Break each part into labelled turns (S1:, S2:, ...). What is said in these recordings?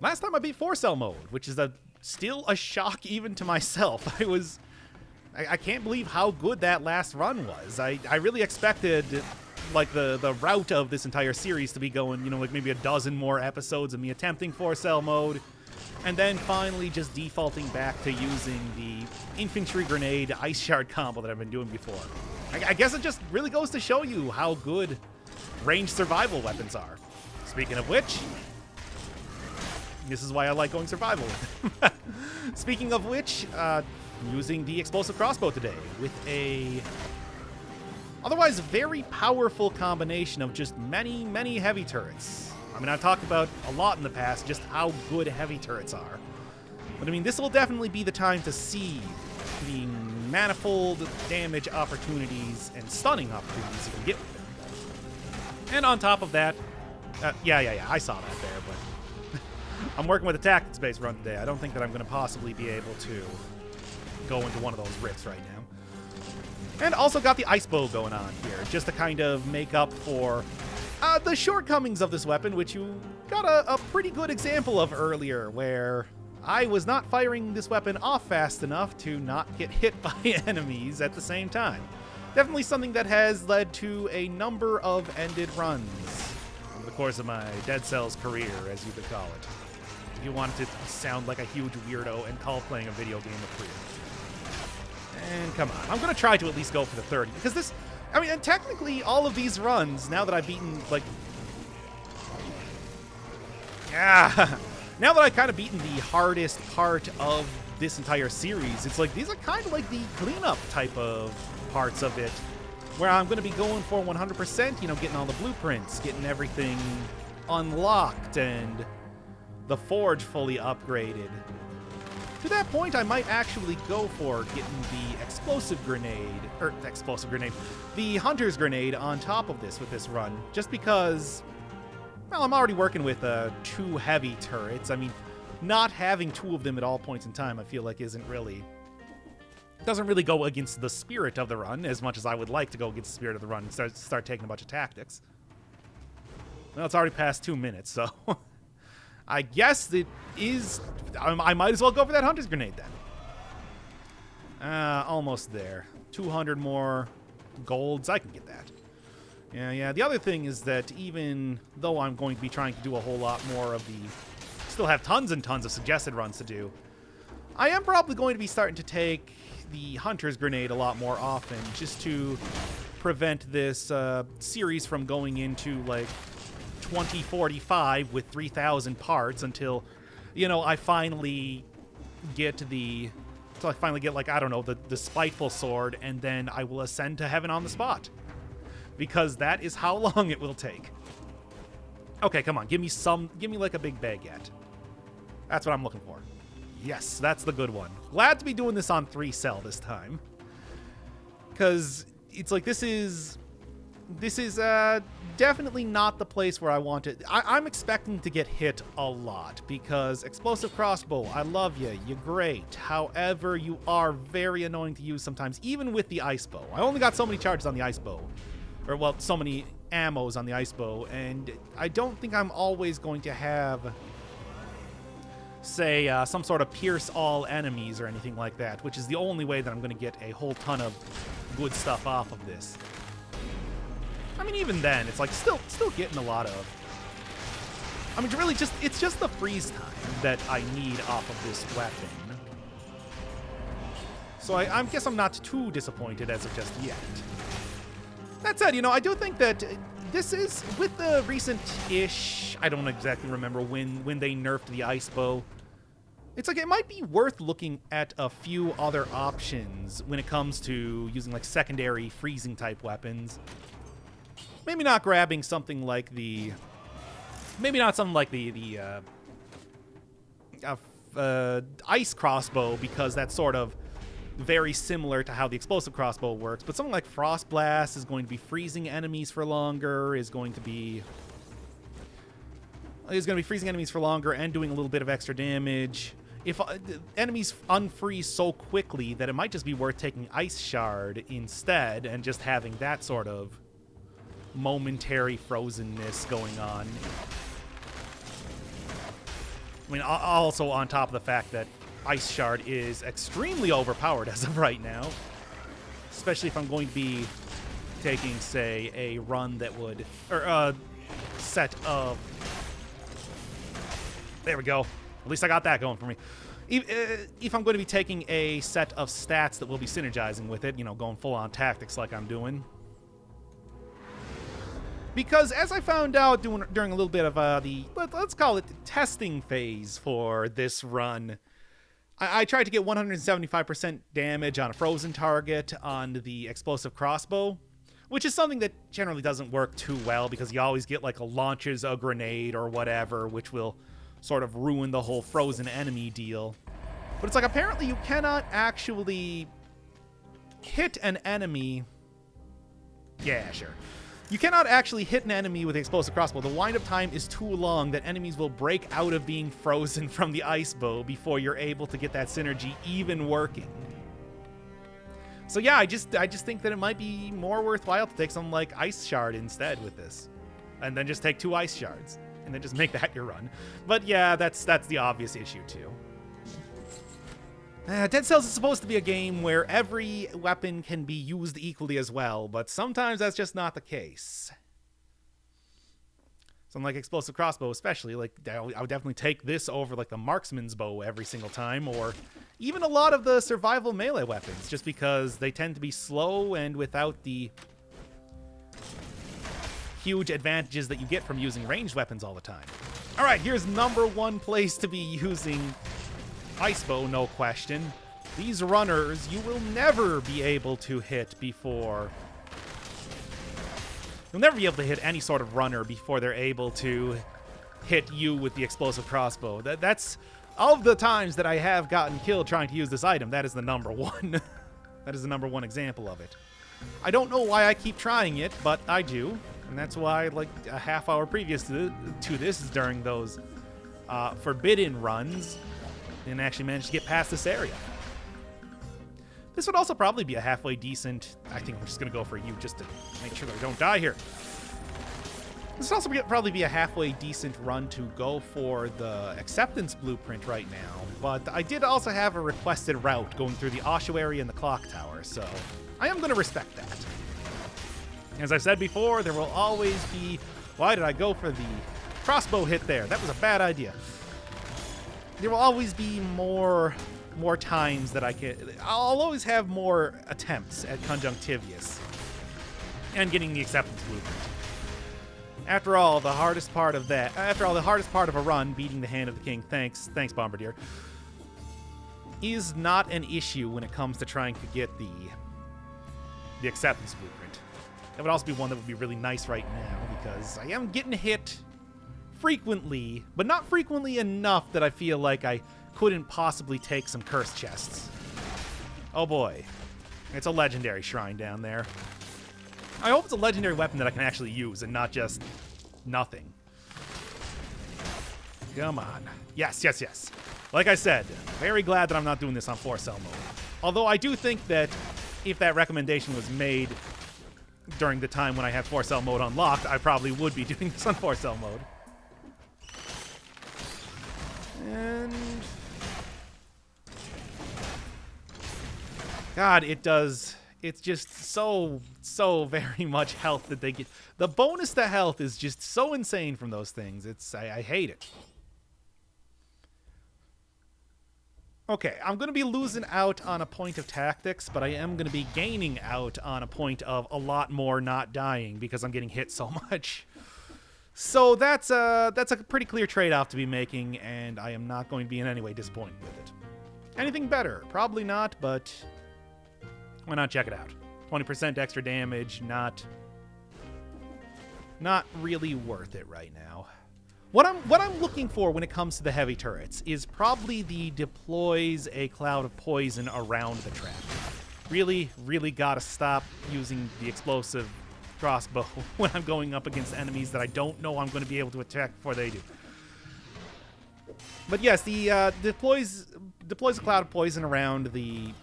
S1: last time I beat 4-cell mode, which is still a shock even to myself. I can't believe how good that last run was. I really expected like the route of this entire series to be going, you know, like maybe a dozen more episodes of me attempting 4-cell mode, and then finally just defaulting back to using the Infantry Grenade Ice Shard combo that I've been doing before. I guess it just really goes to show you how good ranged survival weapons are. Speaking of which, this is why I like going survival with them. Speaking of which, using the explosive crossbow today with a otherwise very powerful combination of just many heavy turrets. I mean, I've talked about a lot in the past just how good heavy turrets are. But I mean, this will definitely be the time to see the manifold damage opportunities and stunning opportunities you can get with them. And on top of that, yeah, I saw that there, but I'm working with a tactics-based run today. I don't think that I'm going to possibly be able to go into one of those rifts right now. And also got the ice bow going on here, just to kind of make up for the shortcomings of this weapon, which you got a pretty good example of earlier, where I was not firing this weapon off fast enough to not get hit by enemies at the same time. Definitely something that has led to a number of ended runs over the course of my Dead Cells career, as you could call it. If you wanted to sound like a huge weirdo and call playing a video game a career. And come on, I'm going to try to at least go for the 30, because this, I mean, and technically all of these runs, now that I've beaten, like, now that I've kind of beaten the hardest part of this entire series, it's like, these are kind of like the cleanup type of parts of it, where I'm going to be going for 100%, you know, getting all the blueprints, getting everything unlocked, and the forge fully upgraded. To that point, I might actually go for getting the the hunter's grenade on top of this with this run, just because, well, I'm already working with 2 heavy turrets. I mean, not having 2 of them at all points in time, I feel like doesn't really go against the spirit of the run as much as I would like to go against the spirit of the run and start taking a bunch of tactics. Well, it's already past 2 minutes, so I guess it is. I might as well go for that hunter's grenade then. Almost there. 200 more golds. I can get that. Yeah. The other thing is that even though I'm going to be trying to do a whole lot more of the, still have tons and tons of suggested runs to do, I am probably going to be starting to take the hunter's grenade a lot more often, just to prevent this series from going into like 2045 with 3,000 parts until, you know, I finally get like, I don't know, the spiteful sword, and then I will ascend to heaven on the spot, because that is how long it will take. Okay, come on, give me like a big baguette. That's what I'm looking for. Yes, that's the good one. Glad to be doing this on 3-cell this time, because it's like this is definitely not the place where I want it. I'm expecting to get hit a lot, because explosive crossbow, I love you, you're great. However, you are very annoying to use sometimes, even with the ice bow. I only got so many charges on the ice bow, or well, so many ammos on the ice bow, and I don't think I'm always going to have, say, some sort of pierce all enemies or anything like that, which is the only way that I'm going to get a whole ton of good stuff off of this. I mean, even then, it's like still getting a lot of, I mean, really it's just the freeze time that I need off of this weapon. So I guess I'm not too disappointed as of just yet. That said, you know, I do think that this is, with the recent-ish, I don't exactly remember when they nerfed the ice bow, it's like it might be worth looking at a few other options when it comes to using like secondary freezing type weapons. Maybe not grabbing something like the ice crossbow, because that's sort of very similar to how the explosive crossbow works, but something like Frost Blast is going to be freezing enemies for longer, is going to be freezing enemies for longer and doing a little bit of extra damage. If enemies unfreeze so quickly that it might just be worth taking Ice Shard instead and just having that sort of momentary frozenness going on. I mean, also on top of the fact that Ice Shard is extremely overpowered as of right now. Especially if I'm going to be taking, say, a run that would... Or a set of... There we go. At least I got that going for me. If I'm going to be taking a set of stats that will be synergizing with it, you know, going full-on tactics like I'm doing. Because as I found out during a little bit of let's call it the testing phase for this run, I tried to get 175% damage on a frozen target on the explosive crossbow, which is something that generally doesn't work too well because you always get like launches a grenade or whatever, which will sort of ruin the whole frozen enemy deal. But it's like apparently you cannot actually hit an enemy. Yeah, sure. You cannot actually hit an enemy with the explosive crossbow. The wind-up time is too long that enemies will break out of being frozen from the ice bow before you're able to get that synergy even working. So yeah, I just think that it might be more worthwhile to take something like Ice Shard instead with this. And then just take 2 Ice Shards. And then just make that your run. But yeah, that's the obvious issue too. Dead Cells is supposed to be a game where every weapon can be used equally as well, but sometimes that's just not the case. Something like Explosive Crossbow especially, like I would definitely take this over like the Marksman's Bow every single time, or even a lot of the survival melee weapons, just because they tend to be slow and without the huge advantages that you get from using ranged weapons all the time. All right, here's #1 place to be using Ice Bow, no question. These runners, you will never be able to hit before... You'll never be able to hit any sort of runner before they're able to hit you with the explosive crossbow. That's... Of the times that I have gotten killed trying to use this item, that is the #1. That is the #1 example of it. I don't know why I keep trying it, but I do. And that's why, like, a half hour previous to this is during those forbidden runs, and actually managed to get past this area. This would also probably be a halfway decent... I think I'm just going to go for you just to make sure that I don't die here. This would also probably be a halfway decent run to go for the acceptance blueprint right now, but I did also have a requested route going through the ossuary and the clock tower, so I am going to respect that. As I said before, there will always be... Why did I go for the crossbow hit there? That was a bad idea. There will always be more times that I can... I'll always have more attempts at Conjunctivius and getting the acceptance blueprint. After all, the hardest part of a run, beating the Hand of the King, thanks Bombardier, is not an issue when it comes to trying to get the acceptance blueprint. That would also be one that would be really nice right now, because I am getting hit frequently, but not frequently enough that I feel like I couldn't possibly take some cursed chests. Oh boy. It's a legendary shrine down there. I hope it's a legendary weapon that I can actually use and not just nothing. Come on. Yes. Like I said, very glad that I'm not doing this on 4-cell mode. Although I do think that if that recommendation was made during the time when I had 4-cell mode unlocked, I probably would be doing this on 4-cell mode. And... God, it does... It's just so very much health that they get. The bonus to health is just so insane from those things. I hate it. Okay, I'm going to be losing out on a point of tactics, but I am going to be gaining out on a point of a lot more not dying because I'm getting hit so much. So that's a pretty clear trade-off to be making, and I am not going to be in any way disappointed with it. Anything better? Probably not, but... why not check it out? 20% extra damage, not really worth it right now. What I'm looking for when it comes to the heavy turrets is probably the deploys a cloud of poison around the trap. Really gotta stop using the explosive crossbow when I'm going up against enemies that I don't know I'm going to be able to attack before they do. But yes, the deploys a cloud of poison around the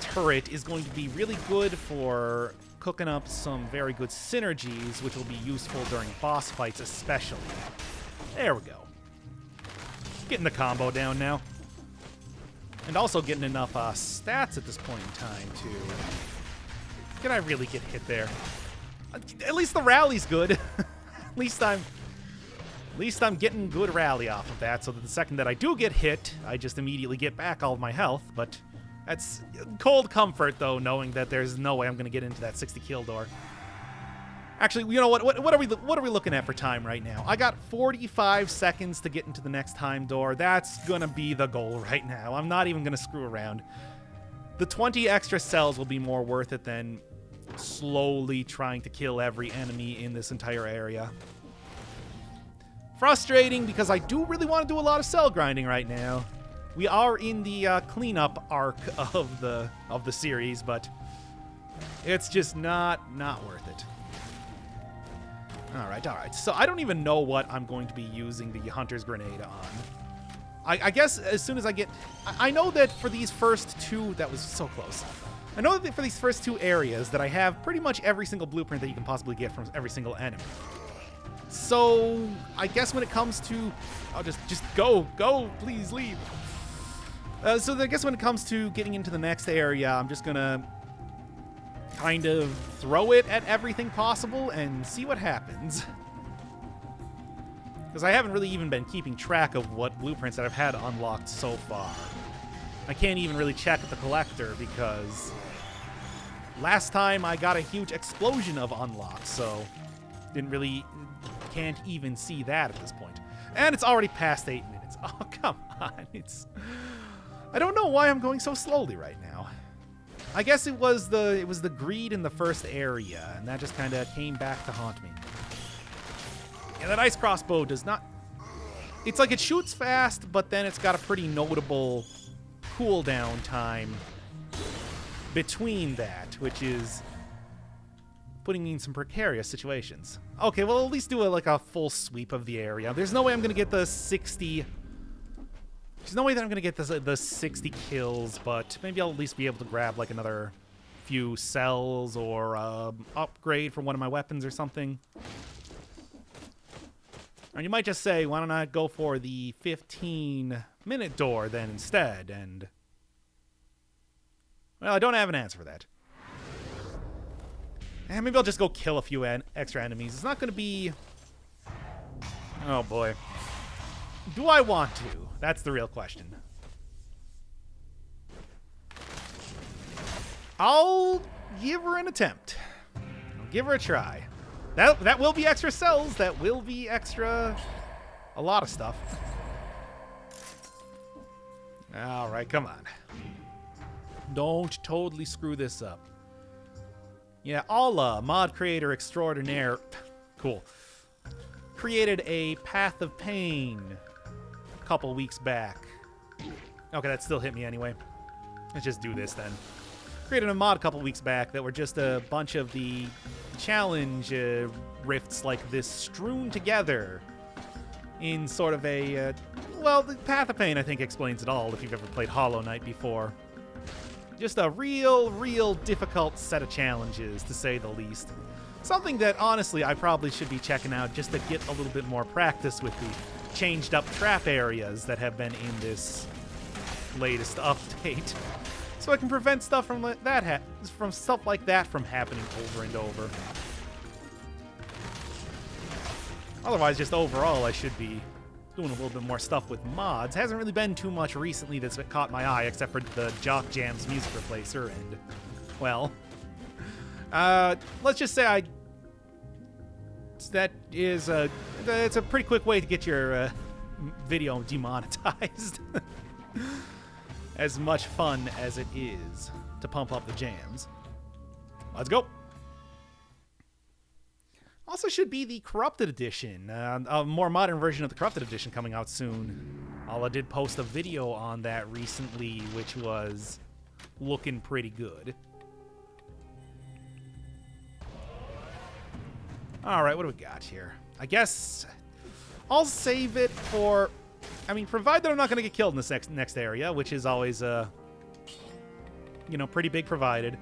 S1: turret is going to be really good for cooking up some very good synergies, which will be useful during boss fights especially. There we go. Getting the combo down now. And also getting enough stats at this point in time to... Can I really get hit there? At least the rally's good. At least I'm getting good rally off of that, so that the second that I do get hit, I just immediately get back all of my health. But that's cold comfort, though, knowing that there's no way I'm going to get into that 60 kill door. Actually, you know what are we looking at for time right now? I got 45 seconds to get into the next time door. That's going to be the goal right now. I'm not even going to screw around. The 20 extra cells will be more worth it than slowly trying to kill every enemy in this entire area. Frustrating because I do really want to do a lot of cell grinding right now. We are in the cleanup arc of the series, but it's just not worth it. All right. So I don't even know what I'm going to be using the Hunter's Grenade on. I guess as soon as I get... I know that for these first two... That was so close. I know that for these first two areas that I have pretty much every single blueprint that you can possibly get from every single enemy. So I guess when it comes to... I'll just go, please leave. So I guess when it comes to getting into the next area, I'm just gonna kind of throw it at everything possible and see what happens. Because I haven't really even been keeping track of what blueprints that I've had unlocked so far. I can't even really check the collector because last time I got a huge explosion of unlocks, so can't even see that at this point. And it's already past 8 minutes. Oh, come on. I don't know why I'm going so slowly right now. I guess it was the greed in the first area, and that just kind of came back to haunt me. Yeah, that ice crossbow does not... It's like it shoots fast, but then it's got a pretty notable cooldown time between that, which is putting me in some precarious situations. Okay, well, at least do a full sweep of the area. There's no way I'm going to get the 60... There's no way that I'm going to get the 60 kills, but maybe I'll at least be able to grab, like, another few cells or upgrade for one of my weapons or something. And you might just say, why don't I go for the 15-minute door then instead? And, well, I don't have an answer for that. And maybe I'll just go kill a few extra enemies. It's not going to be... Oh, boy. Do I want to? That's the real question. I'll give her an attempt. I'll give her a try. That will be extra cells. That will be extra... a lot of stuff. All right, come on. Don't totally screw this up. Yeah, Allah, mod creator extraordinaire. Cool. Created a Path of Pain a couple weeks back. Okay, that still hit me anyway. Let's just do this then. Created a mod a couple weeks back that were just a bunch of the challenge rifts like this strewn together in sort of a... well, the Path of Pain, I think, explains it all if you've ever played Hollow Knight before. Just a real difficult set of challenges, to say the least. Something that, honestly, I probably should be checking out just to get a little bit more practice with the changed-up trap areas that have been in this latest update. So I can prevent stuff from stuff like that from happening over and over. Otherwise, just overall, I should be doing a little bit more stuff with mods. Hasn't really been too much recently that's caught my eye, except for the Jock Jams music replacer, and, well, let's just say it's a pretty quick way to get your video demonetized. As much fun as it is to pump up the jams. Let's go. Also should be the Corrupted Edition, a more modern version of the Corrupted Edition coming out soon. Allah did post a video on that recently, which was looking pretty good. Alright, what do we got here? I guess I'll save it for... I mean, provided I'm not going to get killed in this next area, which is always, you know, pretty big provided.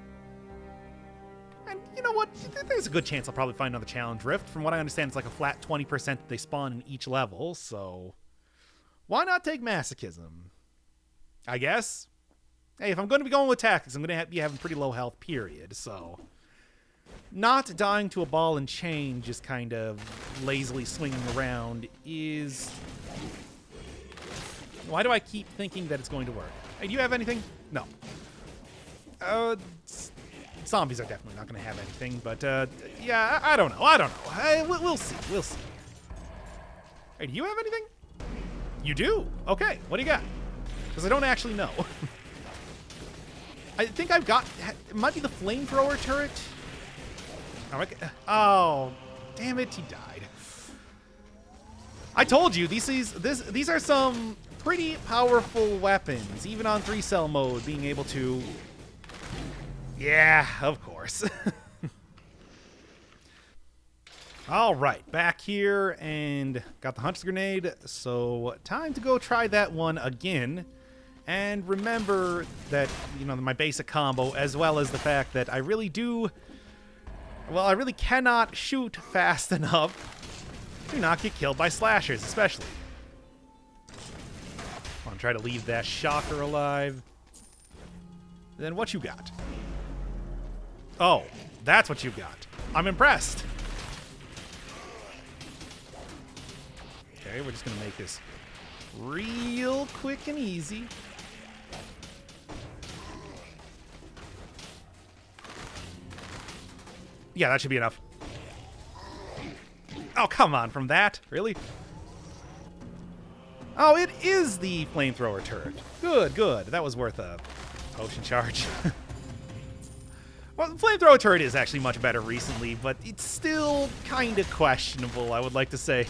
S1: And you know what? there's a good chance I'll probably find another challenge rift. From what I understand, it's like a flat 20% that they spawn in each level, so why not take masochism? I guess. Hey, if I'm going to be going with tactics, I'm going to be having pretty low health, period, so not dying to a ball and chain, just kind of lazily swinging around is... Why do I keep thinking that it's going to work? Hey, do you have anything? No. Zombies are definitely not going to have anything, but, yeah, I don't know. We'll see. We'll see. Hey, do you have anything? You do? Okay, what do you got? Because I don't actually know. I think I've got... It might be the flamethrower turret. Oh, damn it, he died. I told you, these are some pretty powerful weapons, even on 3-cell mode, being able to... Yeah, of course. All right, back here, and got the Hunter's Grenade, so time to go try that one again. And remember that, you know, my basic combo, as well as the fact that I really cannot shoot fast enough to not get killed by slashers, especially. I want to try to leave that shocker alive. Then what you got? Oh, that's what you got. I'm impressed. Okay, we're just going to make this real quick and easy. Yeah, that should be enough. Oh, come on, from that? Really? Oh, it is the flamethrower turret. Good, good. That was worth a potion charge. Well, the flamethrower turret is actually much better recently, but it's still kind of questionable, I would like to say,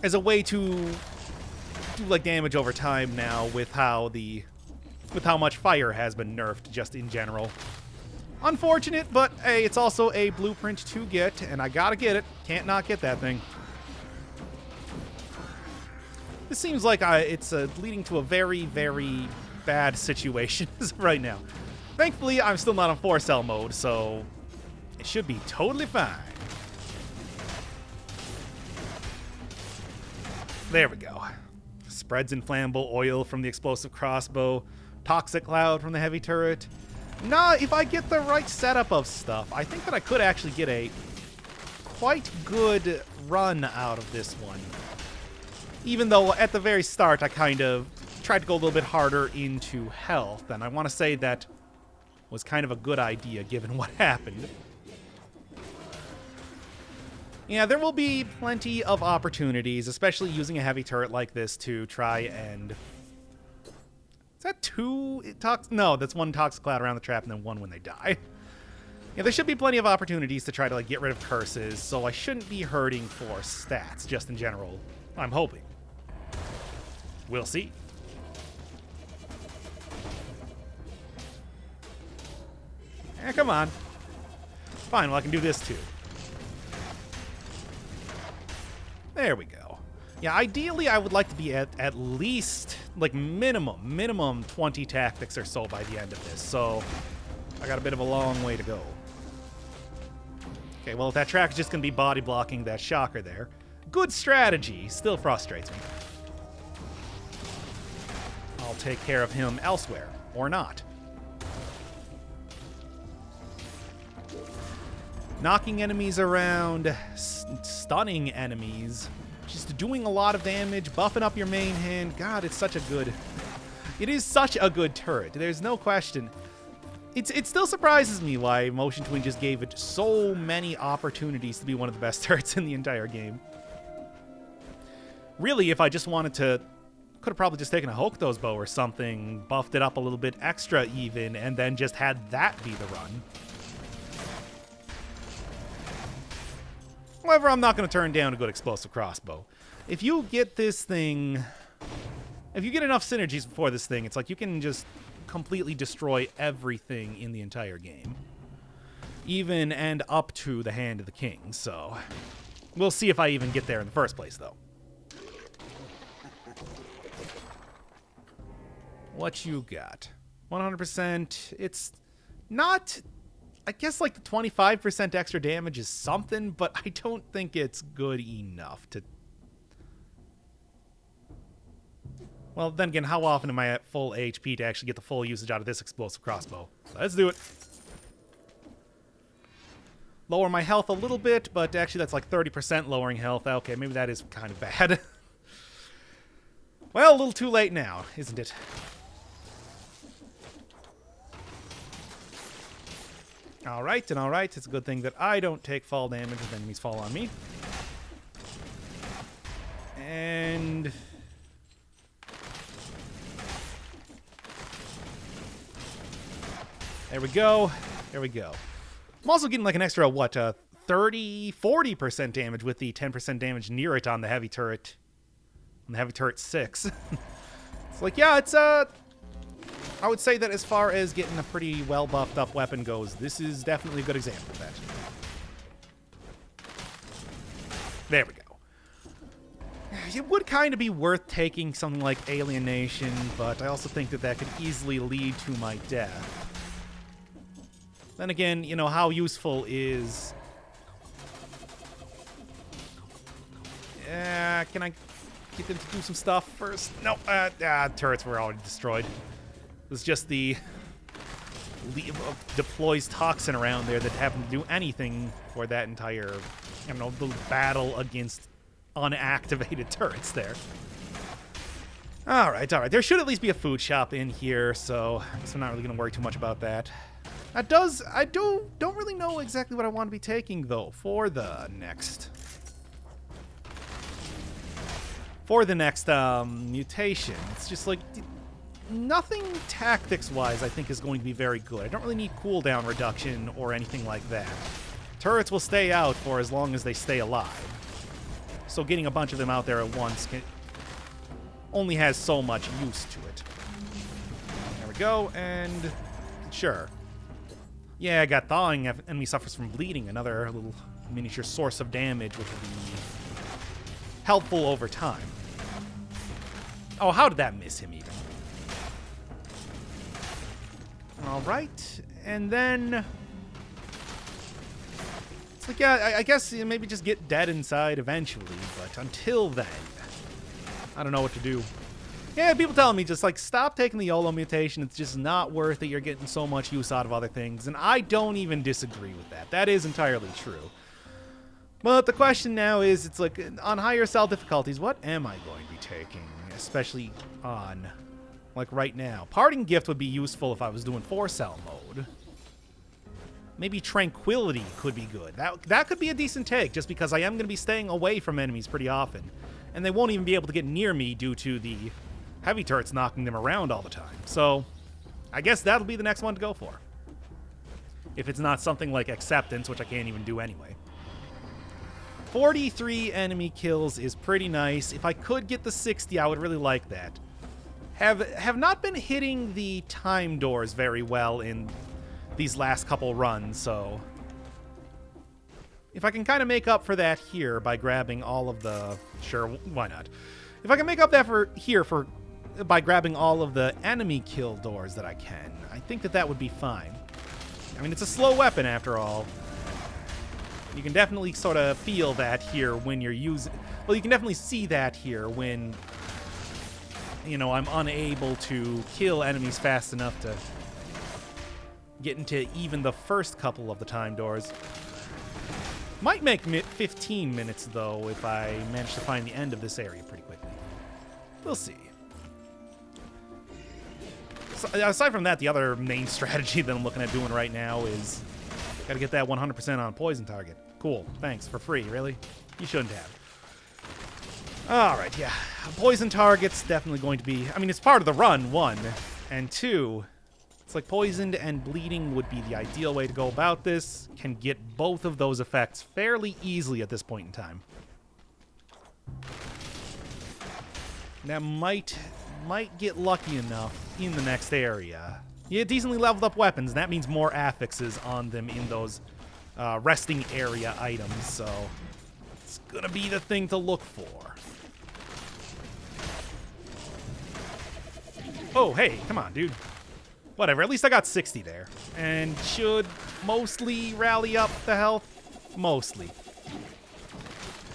S1: as a way to do like damage over time now with how much fire has been nerfed just in general. Unfortunate, but hey, it's also a blueprint to get, and I gotta get it. Can't not get that thing. This seems like it's leading to a very, very bad situation right now. Thankfully, I'm still not on 4-cell mode, so it should be totally fine. There we go. Spreads inflammable oil from the explosive crossbow. Toxic cloud from the heavy turret. Nah, if I get the right setup of stuff, I think that I could actually get a quite good run out of this one. Even though at the very start I kind of tried to go a little bit harder into health, and I want to say that was kind of a good idea given what happened. Yeah, there will be plenty of opportunities, especially using a heavy turret like this to try and... Is that two? No, that's one toxic cloud around the trap and then one when they die. Yeah, there should be plenty of opportunities to try to like get rid of curses, so I shouldn't be hurting for stats, just in general. I'm hoping. We'll see. Come on. Fine, well I can do this too. There we go. Yeah, ideally I would like to be at least, like minimum 20 tactics or so by the end of this, so I got a bit of a long way to go. Okay, well if that track is just going to be body blocking that shocker there, good strategy, still frustrates me. I'll take care of him elsewhere, or not. Knocking enemies around, stunning enemies, just doing a lot of damage, buffing up your main hand. God, it's such a good... It is such a good turret. There's no question. It still surprises me why Motion Twin just gave it so many opportunities to be one of the best turrets in the entire game. Really, if I just wanted to... Could have probably just taken a Hokuto's bow or something, buffed it up a little bit extra even, and then just had that be the run. However, I'm not going to turn down a good explosive crossbow. If you get this thing... If you get enough synergies before this thing, it's like you can just completely destroy everything in the entire game. Even and up to the Hand of the King, so... We'll see if I even get there in the first place, though. What you got? 100%. It's not I guess like the 25% extra damage is something, but I don't think it's good enough to... Well, then again, how often am I at full HP to actually get the full usage out of this explosive crossbow? So let's do it. Lower my health a little bit, but actually that's like 30% lowering health. Okay, maybe that is kind of bad. Well, a little too late now, isn't it? Alright, and alright. It's a good thing that I don't take fall damage if enemies fall on me. And... there we go. There we go. I'm also getting like an extra, what, 30, 40% damage with the 10% damage near it on the heavy turret. On the heavy turret 6. It's like, yeah, it's, I would say that as far as getting a pretty well buffed up weapon goes, this is definitely a good example of that. There we go. It would kind of be worth taking something like Alienation, but I also think that that could easily lead to my death. Then again, you know, how useful is... can I get them to do some stuff first? No, turrets were already destroyed. It was just the deploys toxin around there that happened to do anything for that entire, I don't know, the battle against unactivated turrets there. Alright, alright. There should at least be a food shop in here, so I guess I'm not really going to worry too much about that. I don't really know exactly what I want to be taking, though, for the next mutation. It's just like, nothing tactics-wise I think is going to be very good. I don't really need cooldown reduction or anything like that. Turrets will stay out for as long as they stay alive. So getting a bunch of them out there at once only has so much use to it. There we go, and sure. Yeah, I got thawing. Enemy suffers from bleeding. Another little miniature source of damage, which will be helpful over time. Oh, how did that miss him even? Alright, and then... it's like, yeah, I guess maybe just get dead inside eventually, but until then, I don't know what to do. Yeah, people telling me just, like, stop taking the YOLO mutation. It's just not worth it. You're getting so much use out of other things, and I don't even disagree with that. That is entirely true. But the question now is, it's like, on higher cell difficulties, what am I going to be taking? Especially on, like, right now. Parting Gift would be useful if I was doing 4-cell mode. Maybe Tranquility could be good. That could be a decent take, just because I am going to be staying away from enemies pretty often. And they won't even be able to get near me due to the heavy turrets knocking them around all the time. So, I guess that'll be the next one to go for. If it's not something like Acceptance, which I can't even do anyway. 43 enemy kills is pretty nice. If I could get the 60, I would really like that. Have not been hitting the time doors very well in these last couple runs, so... if I can kind of make up for that here by grabbing all of the... sure, why not? If I can make up that by grabbing all of the enemy kill doors that I can, I think that would be fine. I mean, it's a slow weapon after all. You can definitely sort of feel that here when you're using... well, you can definitely see that here when, you know, I'm unable to kill enemies fast enough to get into even the first couple of the time doors. Might make 15 minutes, though, if I manage to find the end of this area pretty quickly. We'll see. So, aside from that, the other main strategy that I'm looking at doing right now is... gotta get that 100% on poison target. Cool. Thanks. For free. Really? You shouldn't have. Alright, yeah. Poison target's definitely going to be... I mean, it's part of the run, 1. And 2... it's like poisoned and bleeding would be the ideal way to go about this. Can get both of those effects fairly easily at this point in time. That might get lucky enough in the next area. Yeah, decently leveled up weapons, and that means more affixes on them in those resting area items, so it's gonna be the thing to look for. Oh, hey, come on, dude. Whatever, at least I got 60 there. And should mostly rally up the health. Mostly.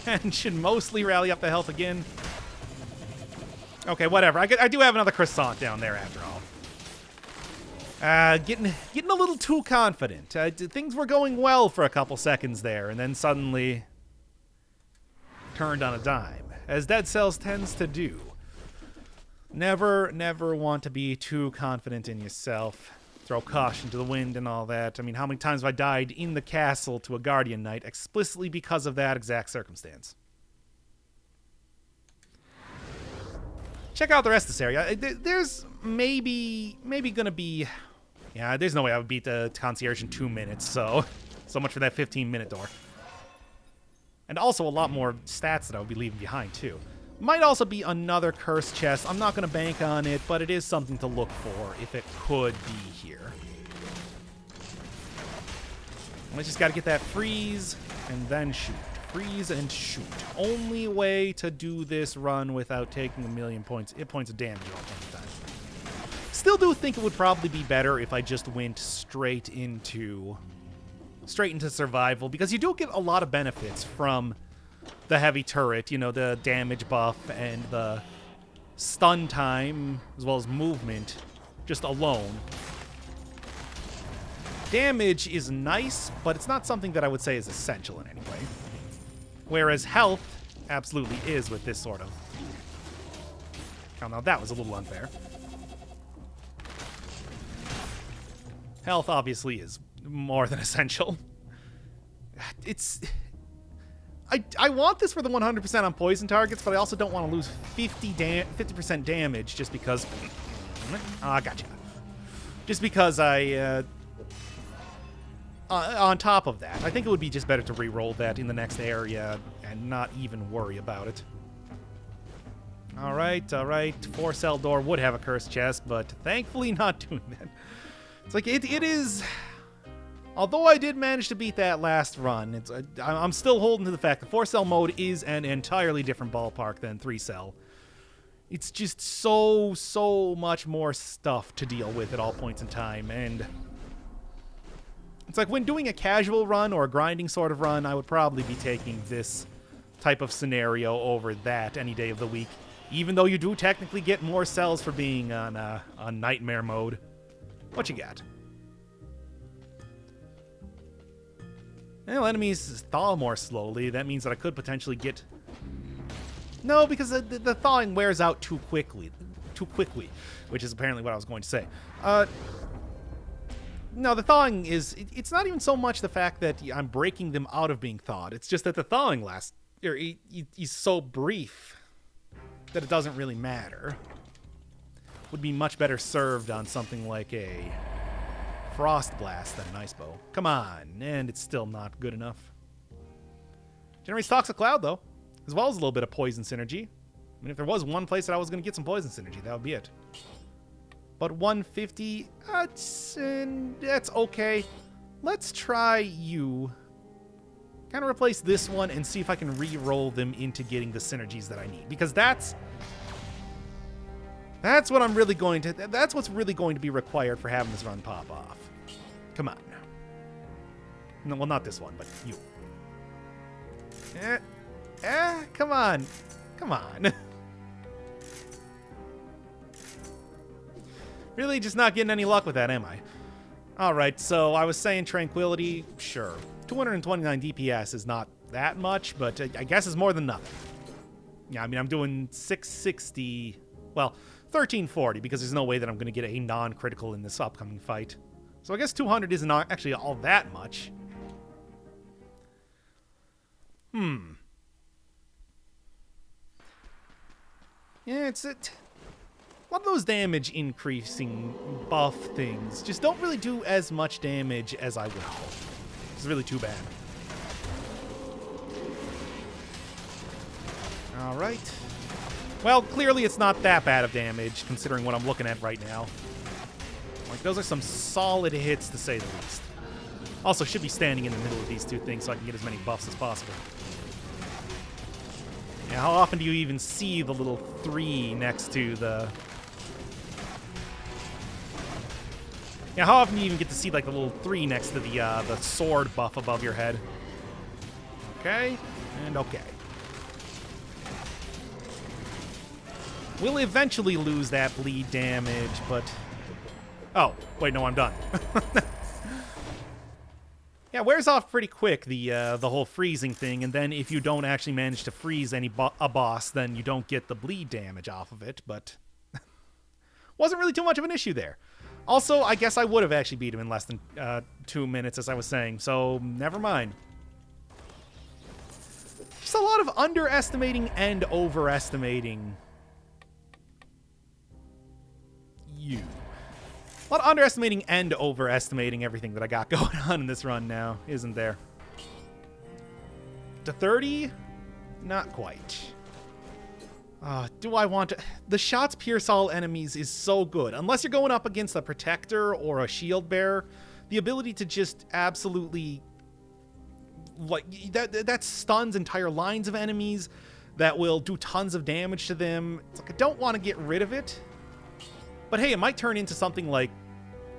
S1: And should mostly rally up the health again. Okay, whatever. I do have another croissant down there after all. Getting a little too confident. Things were going well for a couple seconds there, and then suddenly turned on a dime, as Dead Cells tends to do. Never want to be too confident in yourself. Throw caution to the wind and all that. I mean, how many times have I died in the castle to a Guardian Knight explicitly because of that exact circumstance? Check out the rest of this area. There's maybe gonna be... Yeah, there's no way I would beat the concierge in 2 minutes, so much for that 15-minute door. And also a lot more stats that I would be leaving behind, too. Might also be another curse chest. I'm not going to bank on it, but it is something to look for if it could be here. I just got to get that freeze and then shoot. Freeze and shoot. Only way to do this run without taking a million points of damage all the time. Still do think it would probably be better if I just went straight into survival, because you do get a lot of benefits from the heavy turret, you know, the damage buff and the stun time, as well as movement, just alone. Damage is nice, but it's not something that I would say is essential in any way. Whereas health absolutely is with this sort of... Oh, now that was a little unfair. Health obviously is more than essential. It's... I want this for the 100% on poison targets, but I also don't want to lose 50% damage just because... Oh, gotcha. Just because I... on top of that, I think it would be just better to re-roll that in the next area and not even worry about it. Alright. 4-cell door would have a cursed chest, but thankfully not doing that. It's like, it is... Although I did manage to beat that last run, I'm still holding to the fact that 4-cell mode is an entirely different ballpark than 3-cell. It's just so much more stuff to deal with at all points in time, and... It's like when doing a casual run or a grinding sort of run, I would probably be taking this type of scenario over that any day of the week, even though you do technically get more cells for being on Nightmare mode. What you got? Well, enemies thaw more slowly. That means that I could potentially get... No, because the thawing wears out too quickly, which is apparently what I was going to say. No, the thawing is... It's not even so much the fact that I'm breaking them out of being thawed. It's just that the thawing lasts... is so brief that it doesn't really matter. Would be much better served on something like a Frost Blast than an Ice Bow. Come on, and it's still not good enough. Generates Toxic Cloud, though, as well as a little bit of poison synergy. I mean, if there was one place that I was going to get some poison synergy, that would be it. But 150, that's okay. Let's try you. Kind of replace this one and see if I can re-roll them into getting the synergies that I need. Because that's what I'm really going to... That's what's really going to be required for having this run pop off. Come on. No, well, not this one, but you. Come on. Come on. Really just not getting any luck with that, am I? Alright, so I was saying Tranquility, sure. 229 DPS is not that much, but I guess it's more than nothing. Yeah, I mean, I'm doing 660... Well, 1340, because there's no way that I'm going to get a non-critical in this upcoming fight. So I guess 200 isn't actually all that much. Yeah, it's it. A lot of those damage increasing buff things just don't really do as much damage as I would hope. It's really too bad. Alright. Well, clearly it's not that bad of damage, considering what I'm looking at right now. Like, those are some solid hits, to say the least. Also, should be standing in the middle of these two things so I can get as many buffs as possible. Yeah, how often do you even see the little 3 next to the... Yeah, how often do you even get to see like the little 3 next to the sword buff above your head? Okay, and okay. We'll eventually lose that bleed damage, but... Oh, wait, no, I'm done. Yeah, wears off pretty quick, the whole freezing thing, and then if you don't actually manage to freeze a boss, then you don't get the bleed damage off of it, but... wasn't really too much of an issue there. Also, I guess I would have actually beat him in less than 2 minutes, as I was saying, so never mind. Just a lot of underestimating and overestimating you. A lot of underestimating and overestimating everything that I got going on in this run now, isn't there? To 30? Not quite. Do I want to... The shots pierce all enemies is so good. Unless you're going up against a protector or a shield bearer, the ability to just absolutely... like that stuns entire lines of enemies, that will do tons of damage to them. It's like, I don't want to get rid of it. But hey, it might turn into something like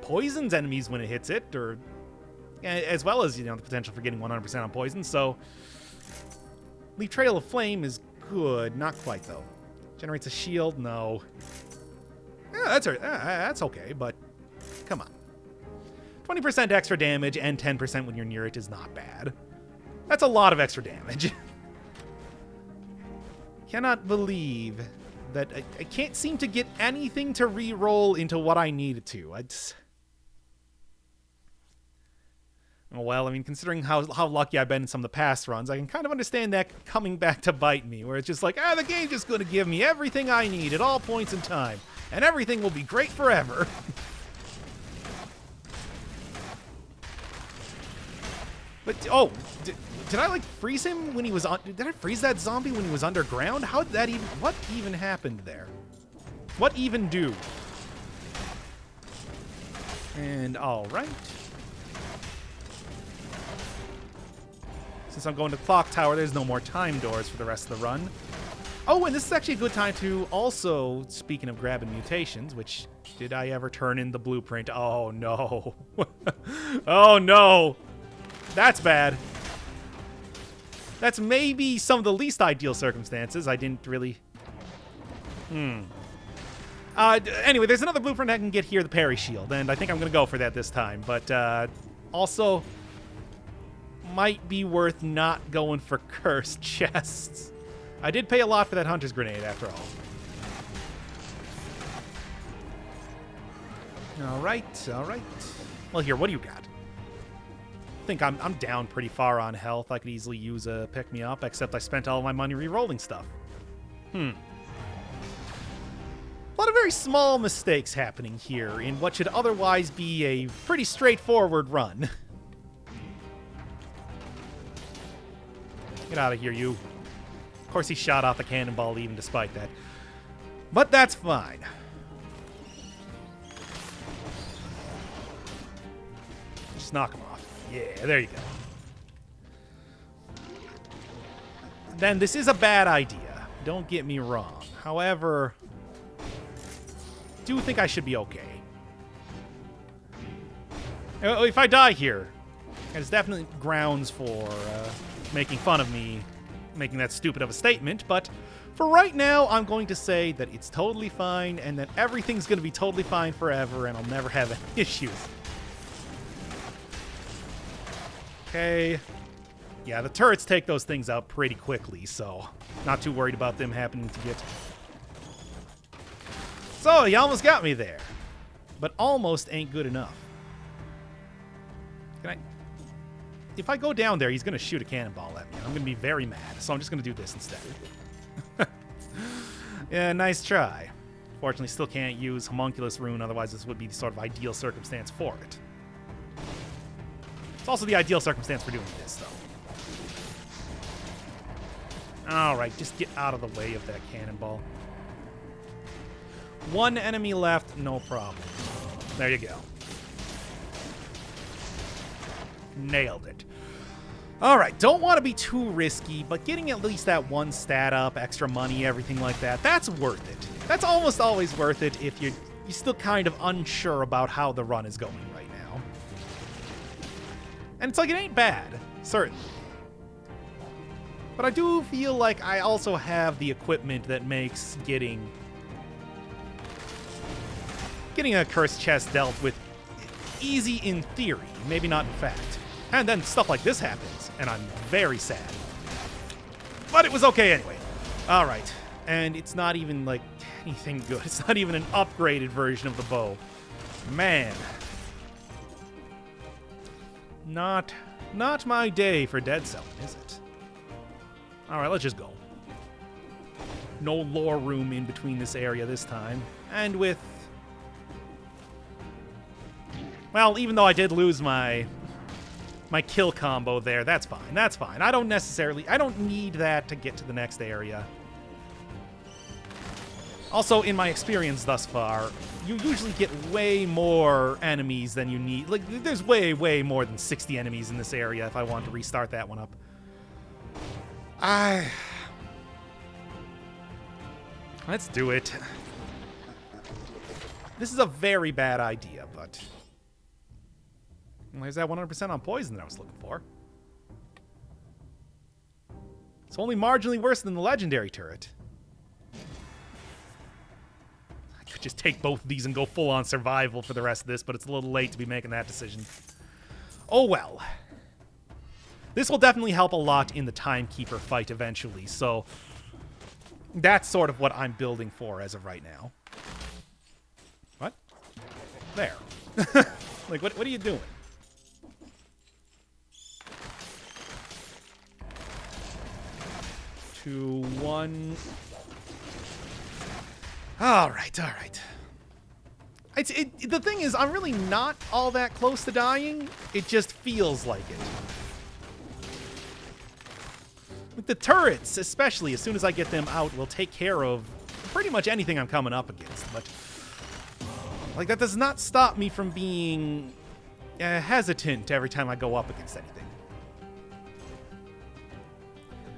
S1: poisons enemies when it hits it, or as well as, you know, the potential for getting 100% on poison. So Leaf Trail of Flame is good. Not quite, though. Generates a shield? No. Yeah, that's okay, but come on. 20% extra damage and 10% when you're near it is not bad. That's a lot of extra damage. Cannot believe that I can't seem to get anything to re-roll into what I needed to. Well, I mean, considering how lucky I've been in some of the past runs, I can kind of understand that coming back to bite me, where it's just like, the game's just going to give me everything I need at all points in time, and everything will be great forever. But, oh, did I, like, freeze him when he was on... Did I freeze that zombie when he was underground? How did that even... What even happened there? What even do? And, all right. Since I'm going to Clock Tower, there's no more time doors for the rest of the run. Oh, and this is actually a good time to also, speaking of grabbing mutations, which... Did I ever turn in the blueprint? Oh, no. Oh, no. That's bad. That's maybe some of the least ideal circumstances. I didn't really... Anyway, there's another blueprint I can get here, the parry shield, and I think I'm going to go for that this time. But also, might be worth not going for cursed chests. I did pay a lot for that hunter's grenade, after all. All right, all right. Well, here, what do you got? I think I'm down pretty far on health. I could easily use a pick-me-up, except I spent all my money re-rolling stuff. A lot of very small mistakes happening here in what should otherwise be a pretty straightforward run. Get out of here, you. Of course he shot off the cannonball even despite that. But that's fine. Just knock him off. Yeah, there you go. Then this is a bad idea. Don't get me wrong. However, I do think I should be okay. If I die here, there's definitely grounds for making fun of me making that stupid of a statement, but for right now, I'm going to say that it's totally fine and that everything's going to be totally fine forever and I'll never have any issues. Okay. Yeah, the turrets take those things out pretty quickly, so not too worried about them happening to get... So, you almost got me there. But almost ain't good enough. Can I... If I go down there, he's going to shoot a cannonball at me. I'm going to be very mad, so I'm just going to do this instead. Yeah, nice try. Fortunately, still can't use Homunculus Rune, otherwise this would be the sort of ideal circumstance for it. It's also the ideal circumstance for doing this, though. Alright, just get out of the way of that cannonball. One enemy left, no problem. There you go. Nailed it. Alright, don't want to be too risky, but getting at least that one stat up, extra money, everything like that, that's worth it. That's almost always worth it if you're still kind of unsure about how the run is going right now. And it's like, it ain't bad, certainly. But I do feel like I also have the equipment that makes getting a cursed chest dealt with easy in theory, maybe not in fact. And then stuff like this happens, and I'm very sad. But it was okay anyway. All right. And it's not even, like, anything good. It's not even an upgraded version of the bow. Man. Not my day for dead selling, is it? All right, let's just go. No lore room in between this area this time. And with... Well, even though I did lose my kill combo there, that's fine. That's fine. I don't need that to get to the next area. Also, in my experience thus far, you usually get way more enemies than you need. Like, there's way, way more than 60 enemies in this area if I want to restart that one up. Let's do it. This is a very bad idea, but... There's that 100% on poison that I was looking for. It's only marginally worse than the legendary turret. I could just take both of these and go full on survival for the rest of this, but it's a little late to be making that decision. Oh well. This will definitely help a lot in the Timekeeper fight eventually, so that's sort of what I'm building for as of right now. What? There. Like, what are you doing? 2, 1. All right. The thing is, I'm really not all that close to dying. It just feels like it. With the turrets, especially, as soon as I get them out, will take care of pretty much anything I'm coming up against. But, like, that does not stop me from being hesitant every time I go up against anything.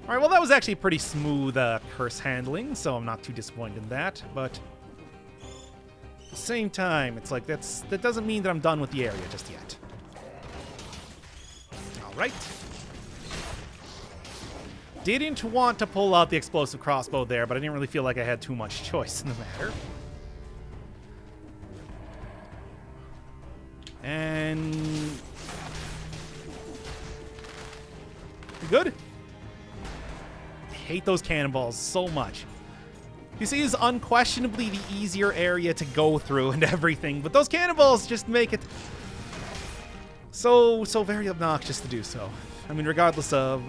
S1: All right, well, that was actually pretty smooth curse handling, so I'm not too disappointed in that. But at the same time, it's like that doesn't mean that I'm done with the area just yet. All right. Didn't want to pull out the explosive crossbow there, but I didn't really feel like I had too much choice in the matter. And... good? I hate those cannonballs so much. You see, it's unquestionably the easier area to go through and everything, but those cannonballs just make it so very obnoxious to do so. I mean, regardless of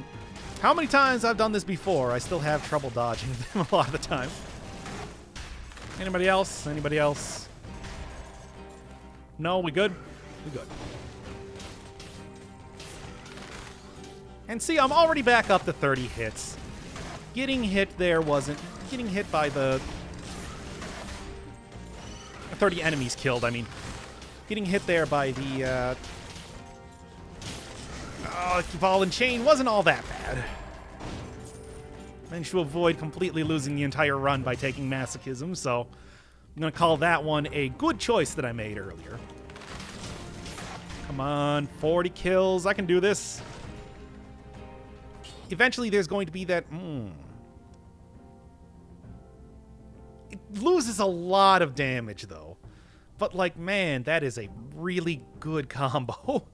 S1: how many times I've done this before, I still have trouble dodging them a lot of the time. Anybody else? Anybody else? No, we good? We good. And see, I'm already back up to 30 hits. Getting hit there wasn't... Getting hit by the... 30 enemies killed, I mean. Getting hit there by the, ball and chain wasn't all that bad. Managed to avoid completely losing the entire run by taking masochism, so I'm going to call that one a good choice that I made earlier. Come on, 40 kills. I can do this. Eventually, there's going to be that... It loses a lot of damage, though. But, like, man, that is a really good combo.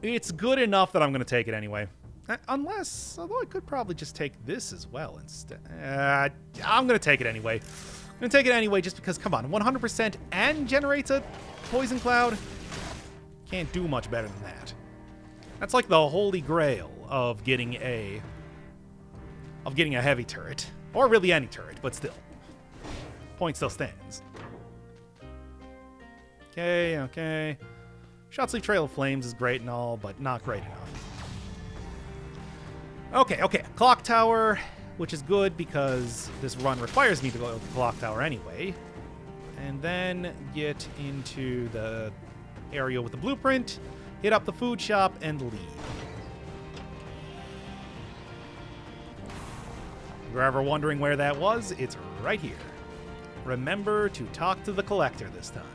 S1: It's good enough that I'm going to take it anyway. Although I could probably just take this as well instead. I'm going to take it anyway. I'm going to take it anyway just because, come on, 100% and generates a poison cloud? Can't do much better than that. That's like the holy grail of getting a heavy turret. Or really any turret, but still. Point still stands. Okay. Shotsleeve Trail of Flames is great and all, but not great enough. Okay. Clock Tower, which is good because this run requires me to go to the Clock Tower anyway. And then get into the area with the blueprint, hit up the food shop, and leave. If you're ever wondering where that was, it's right here. Remember to talk to the collector this time.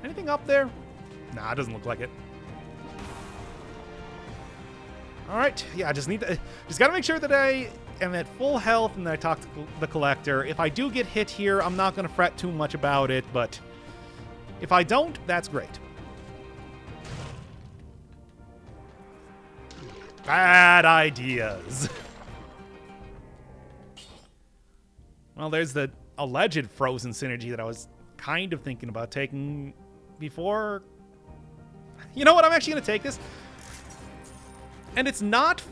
S1: Anything up there? Nah, it doesn't look like it. Alright, yeah, I just gotta make sure that I am at full health and that I talk to the collector. If I do get hit here, I'm not gonna fret too much about it, but if I don't, that's great. Bad ideas. Well, there's the alleged frozen synergy that I was kind of thinking about taking before. You know what? I'm actually going to take this. And it's not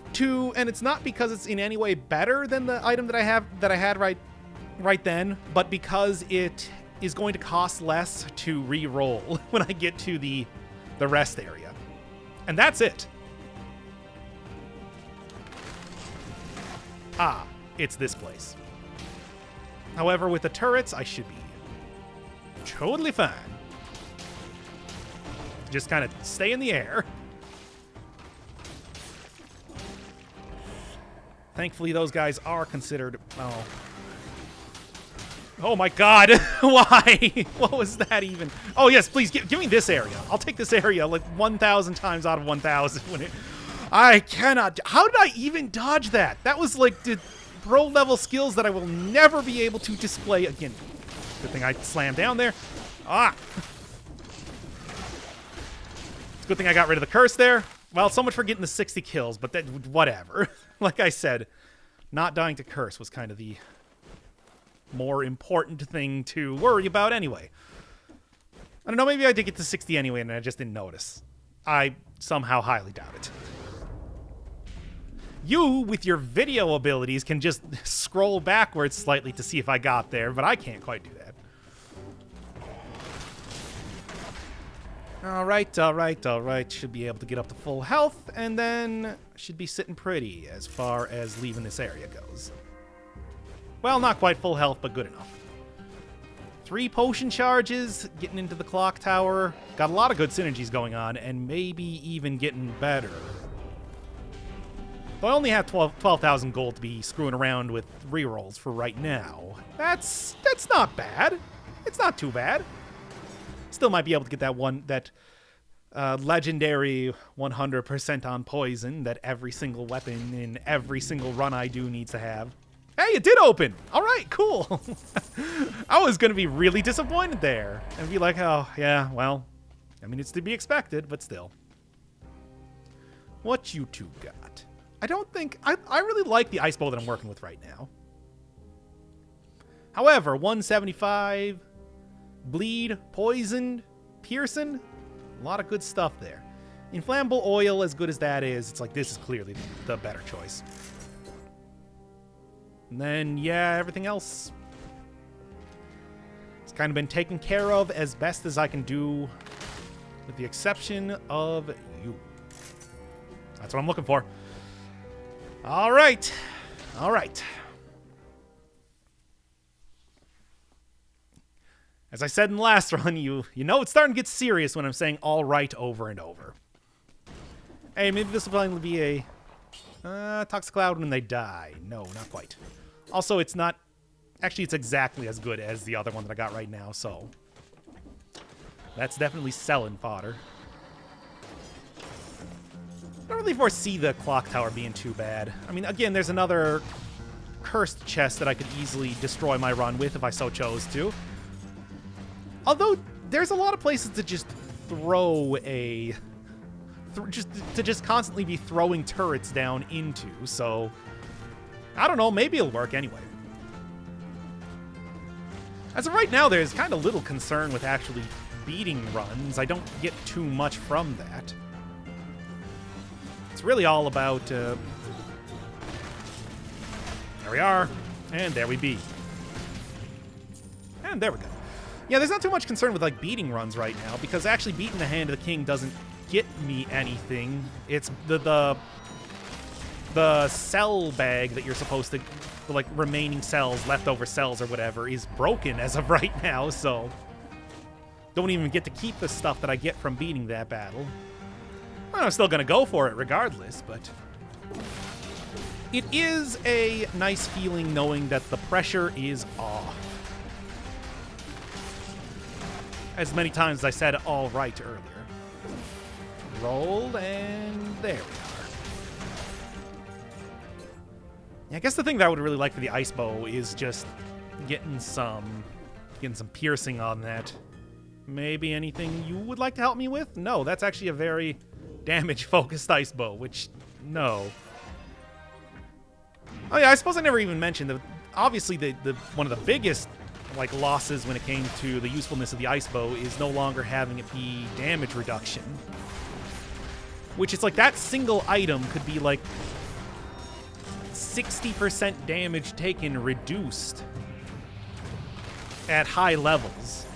S1: because it's in any way better than the item that I had right then, but because it is going to cost less to re-roll when I get to the rest area. And that's it. Ah, it's this place. However, with the turrets, I should be totally fine. Just kind of stay in the air. Thankfully, those guys are considered... Oh my god! Why? What was that even? Oh yes, please, give me this area. I'll take this area like 1,000 times out of 1,000 when it... I cannot... How did I even dodge that? That was like the pro-level skills that I will never be able to display again. Good thing I slammed down there. Ah! It's a good thing I got rid of the curse there. Well, so much for getting the 60 kills, but that, whatever. Like I said, not dying to curse was kind of the more important thing to worry about anyway. I don't know, maybe I did get to 60 anyway and I just didn't notice. I somehow highly doubt it. You, with your video abilities, can just scroll backwards slightly to see if I got there, but I can't quite do that. Alright. Should be able to get up to full health, and then should be sitting pretty as far as leaving this area goes. Well, not quite full health, but good enough. 3 potion charges, getting into the clock tower. Got a lot of good synergies going on, and maybe even getting better. Though I only have 12,000 gold to be screwing around with rerolls for right now. That's not bad. It's not too bad. Still might be able to get that legendary 100% on poison that every single weapon in every single run I do needs to have. Hey, it did open! All right, cool. I was going to be really disappointed there and be like, oh, yeah, well, I mean, it's to be expected, but still. What you two got? I don't think... I really like the ice bow that I'm working with right now. However, 175, bleed, poisoned, piercing, a lot of good stuff there. Inflammable oil, as good as that is, it's like this is clearly the better choice. And then, yeah, everything else... it's kind of been taken care of as best as I can do, with the exception of you. That's what I'm looking for. All right. As I said in the last run, you know it's starting to get serious when I'm saying all right over and over. Hey, maybe this will probably be a Toxic Cloud when they die. No, not quite. Also, it's not... actually, it's exactly as good as the other one that I got right now, so... that's definitely selling fodder. I don't really foresee the clock tower being too bad. I mean, again, there's another cursed chest that I could easily destroy my run with if I so chose to. Although, there's a lot of places to just throw a... just constantly be throwing turrets down into, so... I don't know, maybe it'll work anyway. As of right now, there's kind of little concern with actually beating runs. I don't get too much from that. It's really all about... there we are, and there we be. And there we go. Yeah, there's not too much concern with, like, beating runs right now, because actually beating the Hand of the King doesn't get me anything. It's the cell bag that you're supposed to... the, like, remaining cells, leftover cells or whatever, is broken as of right now, so... don't even get to keep the stuff that I get from beating that battle. Well, I'm still gonna go for it regardless, but... It is a nice feeling knowing that the pressure is off. As many times as I said all right earlier. Roll, and there we are. Yeah, I guess the thing that I would really like for the ice bow is just getting some piercing on that. Maybe anything you would like to help me with? No, that's actually a very damage-focused ice bow, which, no. Oh yeah, I suppose I never even mentioned that obviously the one of the biggest like losses when it came to the usefulness of the ice bow is no longer having it be damage reduction. Which is like that single item could be like 60% damage taken reduced at high levels.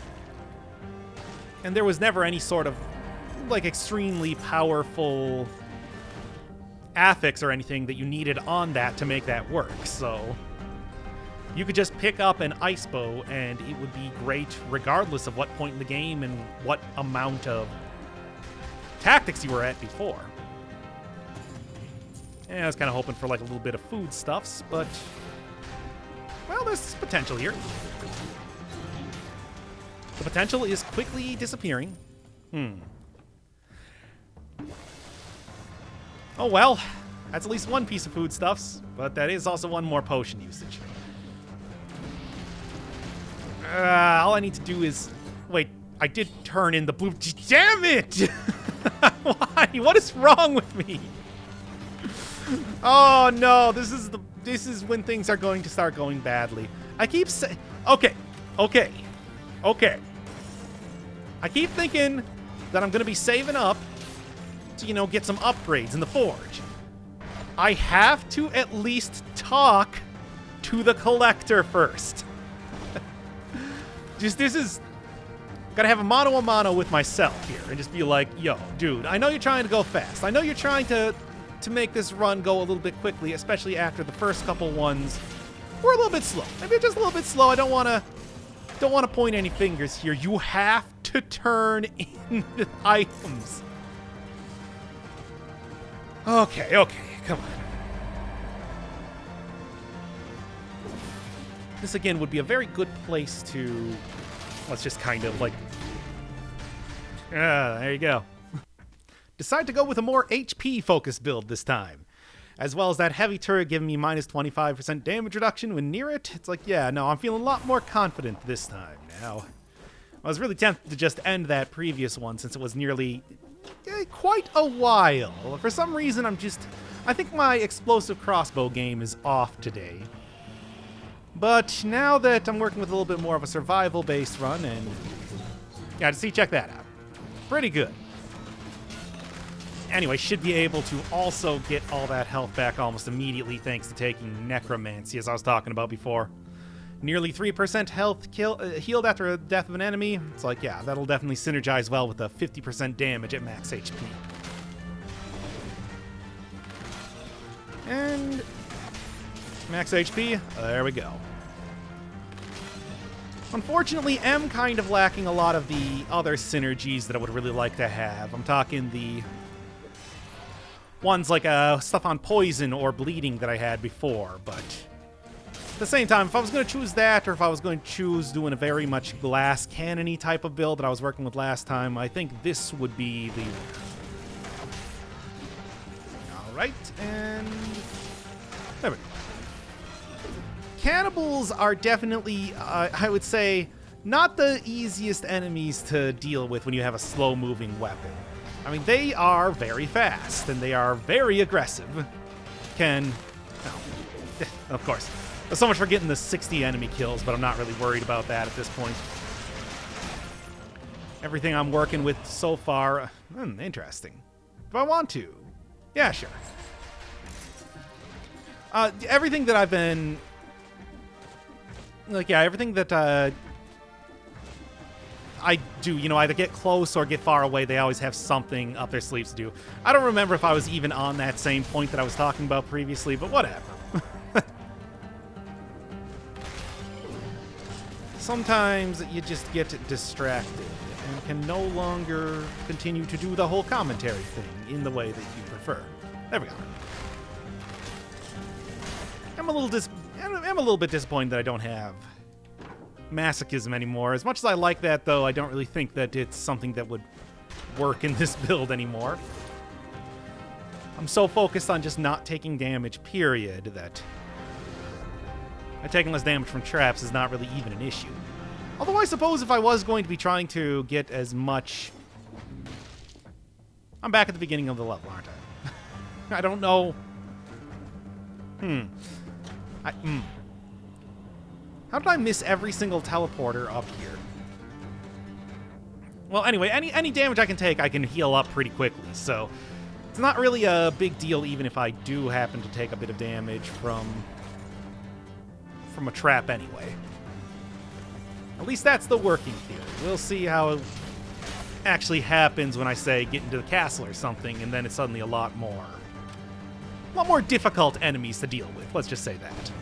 S1: And there was never any sort of like extremely powerful affix or anything that you needed on that to make that work. So you could just pick up an ice bow and it would be great regardless of what point in the game and what amount of tactics you were at before. And I was kind of hoping for like a little bit of foodstuffs, but well, there's potential here. The potential is quickly disappearing. Oh well, that's at least one piece of foodstuffs, but that is also one more potion usage. All I need to do is... Wait, I did turn in the blue... Damn it! Why? What is wrong with me? Oh no, this is when things are going to start going badly. I keep saying... Okay. I keep thinking that I'm going to be saving up to, you know, get some upgrades in the forge. I have to at least talk to the collector first. This is... Gotta have a mano-a-mano with myself here and just be like, yo, dude, I know you're trying to go fast. I know you're trying to make this run go a little bit quickly, especially after the first couple ones were a little bit slow. Maybe just a little bit slow. I don't want to point any fingers here. You have to turn in the items. Okay, come on. This again would be a very good place to... Let's just kind of like... there you go. Decide to go with a more HP-focused build this time. As well as that heavy turret giving me minus 25% damage reduction when near it. It's like, yeah, no, I'm feeling a lot more confident this time now. I was really tempted to just end that previous one since it was nearly quite a while. For some reason, I think my explosive crossbow game is off today. But now that I'm working with a little bit more of a survival-based run, and yeah, check that out. Pretty good. Anyway, should be able to also get all that health back almost immediately thanks to taking necromancy, as I was talking about before. Nearly 3% health healed after the death of an enemy. It's like, yeah, that'll definitely synergize well with the 50% damage at max HP. And max HP, there we go. Unfortunately, I'm kind of lacking a lot of the other synergies that I would really like to have. I'm talking the ones like stuff on poison or bleeding that I had before, but at the same time, if I was going to choose that, or if I was going to choose doing a very much glass cannon-y type of build that I was working with last time, I think this would be the... Alright, and... there we go. Cannibals are definitely, I would say, not the easiest enemies to deal with when you have a slow-moving weapon. I mean, they are very fast, and they are very aggressive. Of course. So much for getting the 60 enemy kills, but I'm not really worried about that at this point. Everything I'm working with so far... interesting. Do I want to? Yeah, sure. Everything that I've been... everything that I do, either get close or get far away, they always have something up their sleeves to do. I don't remember if I was even on that same point that I was talking about previously, but whatever. Sometimes you just get distracted and can no longer continue to do the whole commentary thing in the way that you prefer. There we go. I'm a little bit disappointed that I don't have masochism anymore. As much as I like that, though, I don't really think that it's something that would work in this build anymore. I'm so focused on just not taking damage, period, that taking less damage from traps is not really even an issue. Although I suppose if I was going to be trying to get as much... I'm back at the beginning of the level, aren't I? I don't know. How did I miss every single teleporter up here? Well, anyway, any damage I can take, I can heal up pretty quickly, so it's not really a big deal even if I do happen to take a bit of damage from a trap anyway. At least that's the working theory. We'll see how it actually happens when I say get into the castle or something, and then it's suddenly a lot more difficult enemies to deal with. Let's just say that.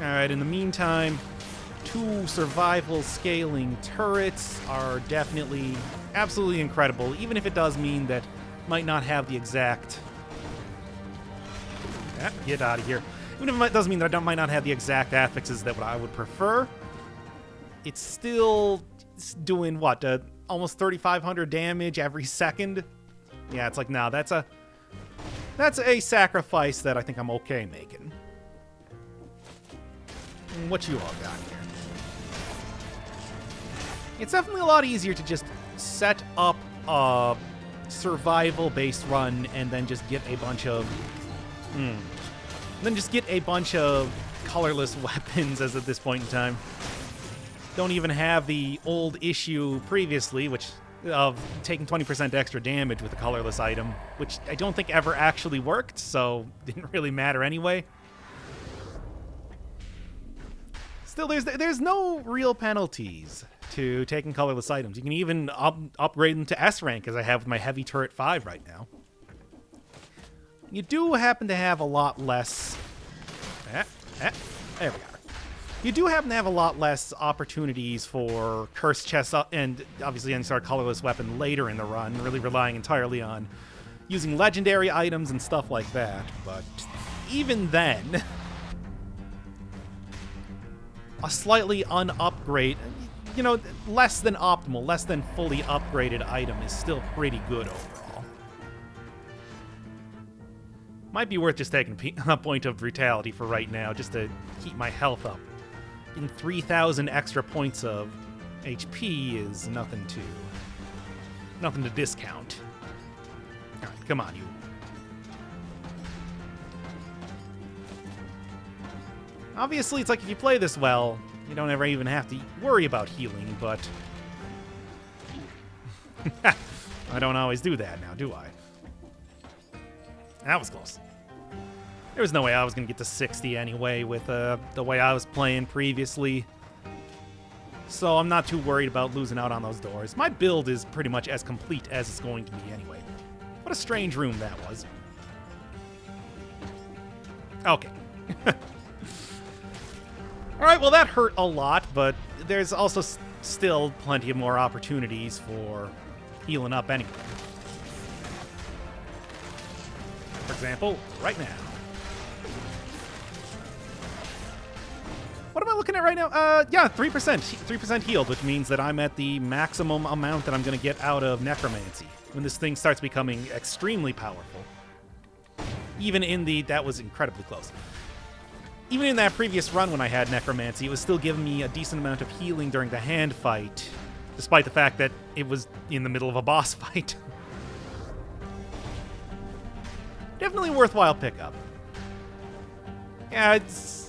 S1: Alright, in the meantime, 2 survival scaling turrets are definitely absolutely incredible, even if it does mean that might not have the exact... Get out of here. Even if it does mean that I might not have the exact affixes that I would prefer, it's still doing, what, almost 3,500 damage every second? Yeah, it's like, nah, that's a sacrifice that I think I'm okay making. What you all got here? It's definitely a lot easier to just set up a survival-based run and then just get a bunch of... Then just get a bunch of colorless weapons as at this point in time. Don't even have the old issue previously, which of taking 20% extra damage with a colorless item, which I don't think ever actually worked, so didn't really matter anyway. Still, there's no real penalties to taking colorless items. You can even upgrade them to S rank, as I have with my Heavy Turret 5 right now. You do happen to have a lot less... there we are. You do happen to have a lot less opportunities for Cursed Chests and obviously any sort of colorless weapon later in the run, really relying entirely on using legendary items and stuff like that. But even then, a slightly unupgrade, you know, less than optimal, less than fully upgraded item is still pretty good overall. Might be worth just taking a point of brutality for right now, just to keep my health up. Getting 3,000 extra points of HP is nothing to discount. All right, come on, you. Obviously, it's like if you play this well, you don't ever even have to worry about healing, but I don't always do that now, do I? That was close. There was no way I was going to get to 60 anyway with the way I was playing previously. So I'm not too worried about losing out on those doors. My build is pretty much as complete as it's going to be anyway. What a strange room that was. Okay. Alright, well that hurt a lot, but there's also still plenty of more opportunities for healing up anyway. For example, right now. What am I looking at right now? Yeah, 3%. 3% healed, which means that I'm at the maximum amount that I'm going to get out of Necromancy when this thing starts becoming extremely powerful. Even in the... That was incredibly close. Even in that previous run when I had Necromancy, it was still giving me a decent amount of healing during the hand fight, despite the fact that it was in the middle of a boss fight. Definitely a worthwhile pickup. Yeah, it's...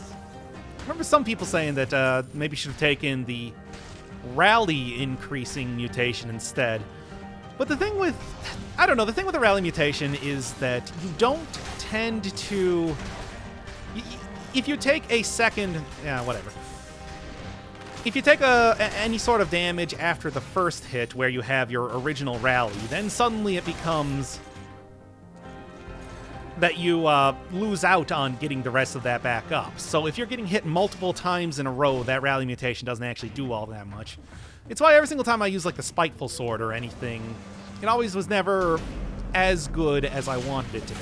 S1: I remember some people saying that maybe should have taken the rally increasing mutation instead. But the thing with... I don't know, the thing with the rally mutation is that you don't tend to... If you take a second... Yeah, whatever. If you take any sort of damage after the first hit where you have your original rally, then suddenly it becomes... that you lose out on getting the rest of that back up. So if you're getting hit multiple times in a row, that rally mutation doesn't actually do all that much. It's why every single time I use like the Spiteful Sword or anything, it always was never as good as I wanted it to be.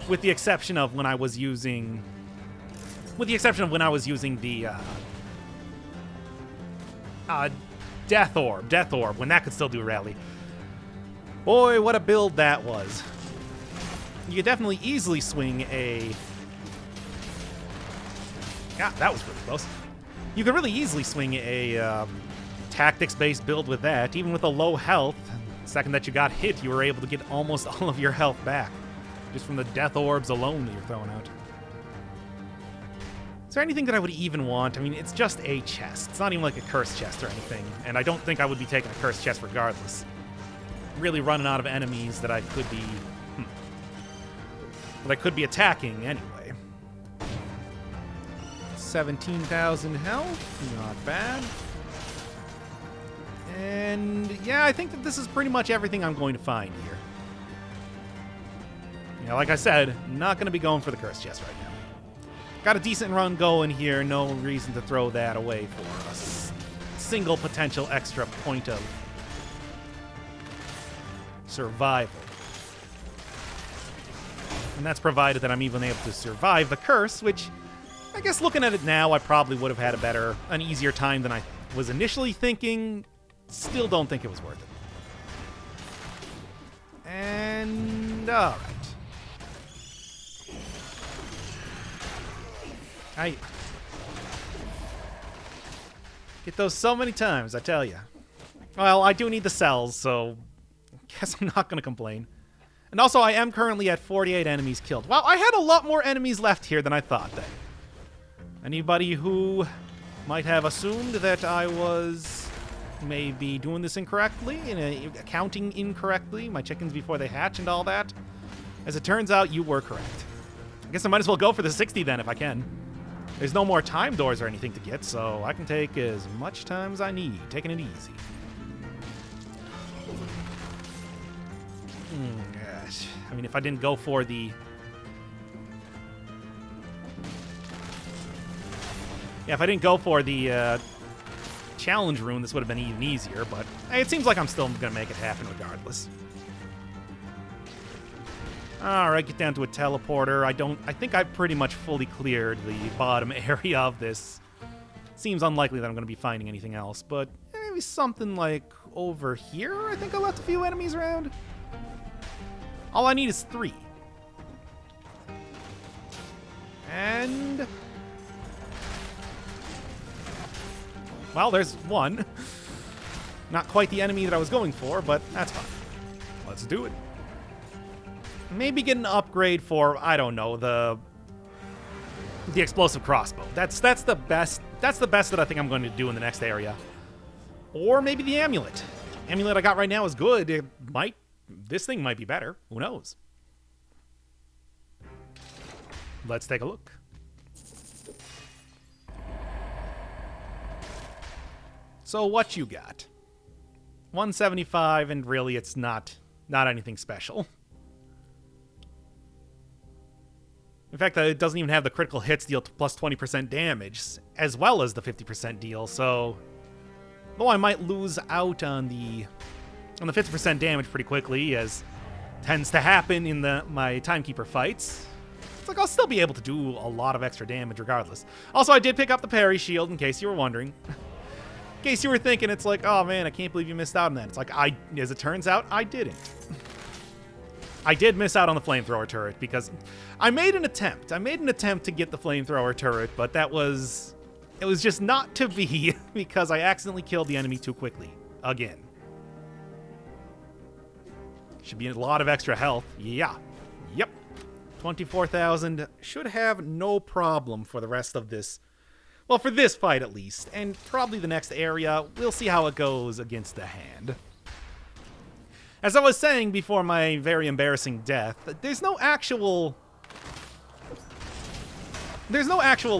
S1: with the exception of when I was using... With the exception of when I was using the... Death Orb, when that could still do rally. Boy, what a build that was. You could definitely easily swing a... Yeah, that was really close. You could really easily swing a tactics-based build with that, even with a low health. The second that you got hit, you were able to get almost all of your health back, just from the Death Orbs alone that you're throwing out. Is there anything that I would even want? I mean, it's just a chest. It's not even like a cursed chest or anything, and I don't think I would be taking a cursed chest regardless. I'm really running out of enemies that I could be... that I could be attacking anyway. 17,000 health, not bad. And yeah, I think that this is pretty much everything I'm going to find here. You know, like I said, not going to be going for the cursed chest right now. Got a decent run going here, no reason to throw that away for a single potential extra point of survival. And that's provided that I'm even able to survive the curse, which I guess looking at it now, I probably would have had an easier time than I was initially thinking. Still don't think it was worth it. And all right. I get those so many times, I tell you. Well, I do need the cells, so I guess I'm not going to complain. And also, I am currently at 48 enemies killed. Wow, I had a lot more enemies left here than I thought then. Anybody who might have assumed that I was maybe doing this incorrectly, counting incorrectly, my chickens before they hatch and all that, as it turns out, you were correct. I guess I might as well go for the 60 then if I can. There's no more time doors or anything to get, so I can take as much time as I need, taking it easy. Gosh. I mean, if I didn't go for the... Yeah, if I didn't go for the challenge rune, this would have been even easier, but hey, it seems like I'm still going to make it happen regardless. Alright, get down to a teleporter. I think I've pretty much fully cleared the bottom area of this. Seems unlikely that I'm going to be finding anything else, but maybe something like over here? I think I left a few enemies around. All I need is 3. And... well, there's 1. Not quite the enemy that I was going for, but that's fine. Let's do it. Maybe get an upgrade for, I don't know, the explosive crossbow. That's the best. That's the best that I think I'm going to do in the next area. Or maybe the amulet. Amulet I got right now is good. This thing might be better. Who knows? Let's take a look. So what you got? 175, and really it's not anything special. In fact, it doesn't even have the critical hits deal plus 20% damage, as well as the 50% deal, so... though I might lose out on the 50% damage pretty quickly, as tends to happen in my Timekeeper fights, it's like I'll still be able to do a lot of extra damage regardless. Also, I did pick up the parry shield, in case you were wondering. In case you were thinking, it's like, oh man, I can't believe you missed out on that. It's like, as it turns out, I didn't. I did miss out on the flamethrower turret because I made an attempt. I made an attempt to get the flamethrower turret, but it was just not to be because I accidentally killed the enemy too quickly. Again. Should be a lot of extra health. Yeah. Yep. 24,000. Should have no problem for the rest of this. Well, for this fight at least. And probably the next area. We'll see how it goes against the hand. As I was saying before my very embarrassing death, there's no actual,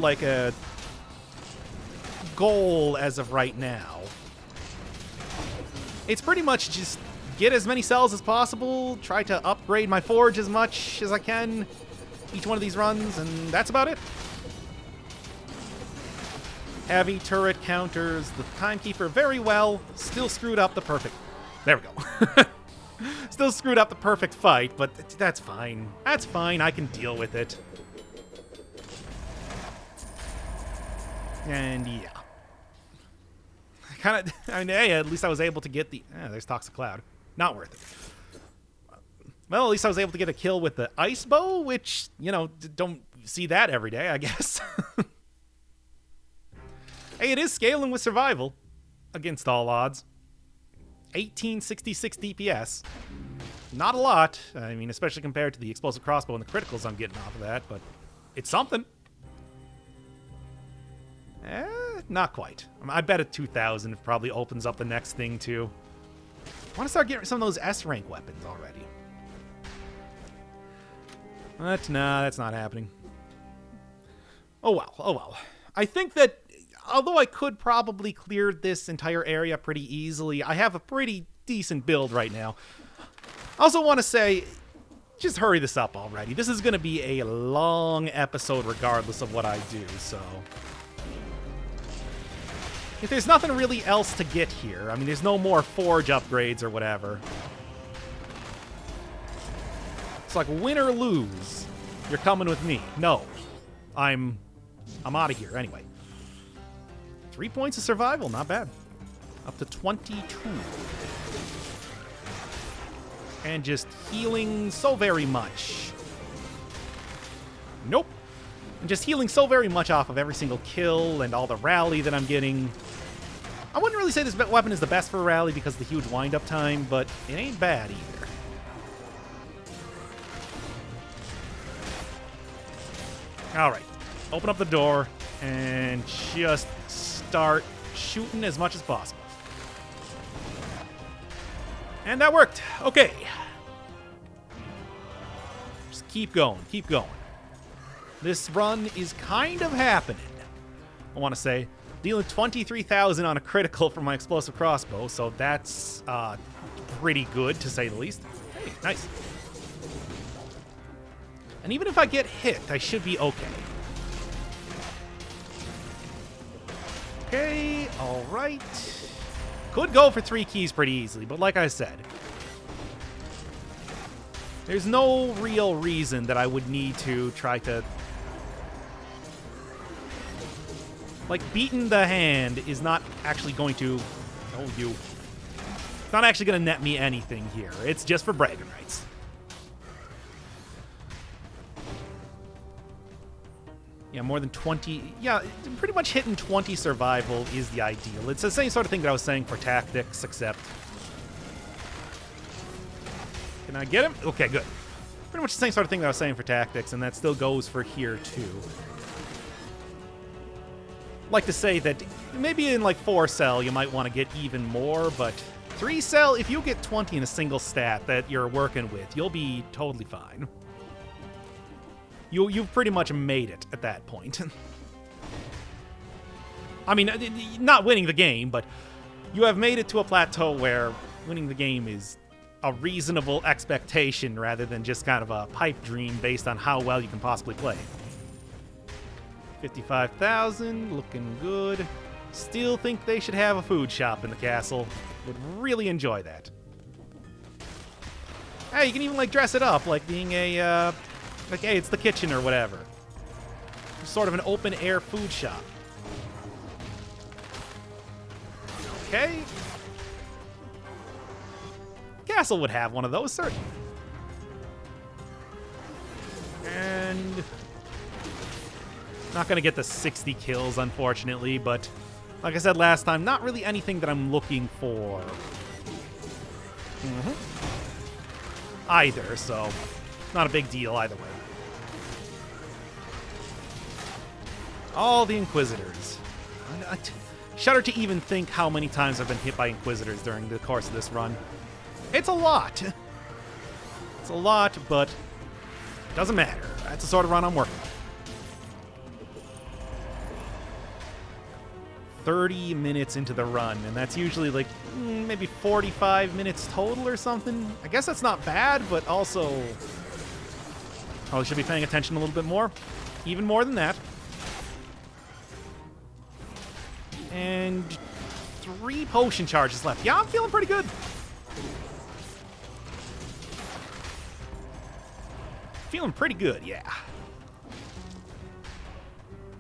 S1: like, a goal as of right now. It's pretty much just get as many cells as possible, try to upgrade my forge as much as I can each one of these runs, and that's about it. Heavy turret counters the Timekeeper very well, still screwed up the perfect. There we go. Still screwed up the perfect fight, but that's fine. That's fine. I can deal with it. And yeah. Kind of, I mean, hey, at least I was able to get the... there's Toxic Cloud. Not worth it. Well, at least I was able to get a kill with the ice bow, which, you know, don't see that every day, I guess. Hey, it is scaling with survival against all odds. 1866 DPS. Not a lot. I mean, especially compared to the explosive crossbow and the criticals I'm getting off of that, but it's something. Not quite. I bet a 2,000 probably opens up the next thing, too. I want to start getting some of those S-rank weapons already. But, nah, that's not happening. Oh, well. Oh, well. I think that, although I could probably clear this entire area pretty easily, I have a pretty decent build right now. I also want to say, just hurry this up already. This is going to be a long episode regardless of what I do, so... If there's nothing really else to get here, I mean, there's no more forge upgrades or whatever. It's like, win or lose, you're coming with me. No, I'm out of here anyway. 3 points of survival, not bad. Up to 22. And just healing so very much. Nope. And just healing so very much off of every single kill and all the rally that I'm getting. I wouldn't really say this weapon is the best for a rally because of the huge wind-up time, but it ain't bad either. Alright. Open up the door and just start shooting as much as possible. And that worked. Okay. Just keep going. Keep going. This run is kind of happening, I want to say. Dealing 23,000 on a critical for my explosive crossbow, so that's pretty good, to say the least. Hey, nice. And even if I get hit, I should be okay. Okay, all right. Could go for 3 keys pretty easily, but like I said, there's no real reason that I would need to try to... Like, beating the hand is not actually going to... Oh, you. It's not actually going to net me anything here. It's just for bragging rights. Yeah, more than 20... Yeah, pretty much hitting 20 survival is the ideal. It's the same sort of thing that I was saying for tactics, except... Can I get him? Okay, good. Pretty much the same sort of thing that I was saying for tactics, and that still goes for here, too. Like to say that maybe in like 4-cell you might want to get even more, but 3-cell, if you get 20 in a single stat that you're working with, you'll be totally fine. You've pretty much made it at that point. I mean, not winning the game, but you have made it to a plateau where winning the game is a reasonable expectation rather than just kind of a pipe dream based on how well you can possibly play. 55,000, looking good. Still think they should have a food shop in the castle. Would really enjoy that. Hey, you can even like dress it up like being a, like, hey, it's the kitchen or whatever. Sort of an open air food shop. Okay. Castle would have one of those, certainly. And... Not going to get the 60 kills, unfortunately, but like I said last time, not really anything that I'm looking for either, so not a big deal either way. All the Inquisitors. I shudder to even think how many times I've been hit by Inquisitors during the course of this run. It's a lot. It's a lot, but it doesn't matter. That's the sort of run I'm working on. 30 minutes into the run, and that's usually like maybe 45 minutes total or something. I guess that's not bad, but also probably should be paying attention a little bit more. Even more than that. And 3 potion charges left. Yeah, I'm feeling pretty good. Feeling pretty good, yeah.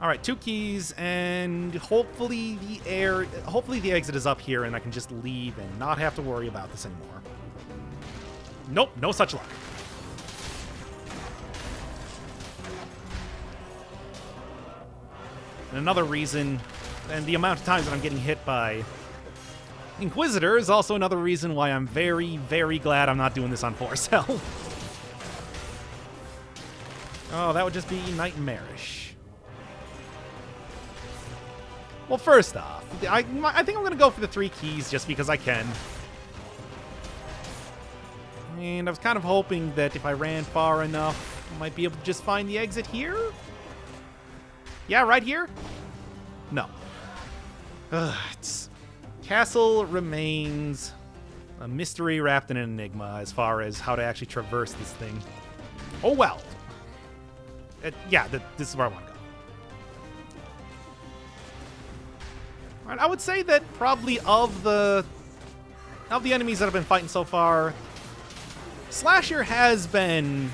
S1: All right, 2 keys, and hopefully the exit is up here and I can just leave and not have to worry about this anymore. Nope, no such luck. And another reason, and the amount of times that I'm getting hit by Inquisitor is also another reason why I'm very, very glad I'm not doing this on force hell. Oh, that would just be nightmarish. Well, first off, I think I'm going to go for the 3 keys just because I can. And I was kind of hoping that if I ran far enough, I might be able to just find the exit here. Yeah, right here? No. Castle remains a mystery wrapped in an enigma as far as how to actually traverse this thing. Oh, well. Yeah, this is where I want to go. All right, I would say that probably of the enemies that I've been fighting so far, Slasher has been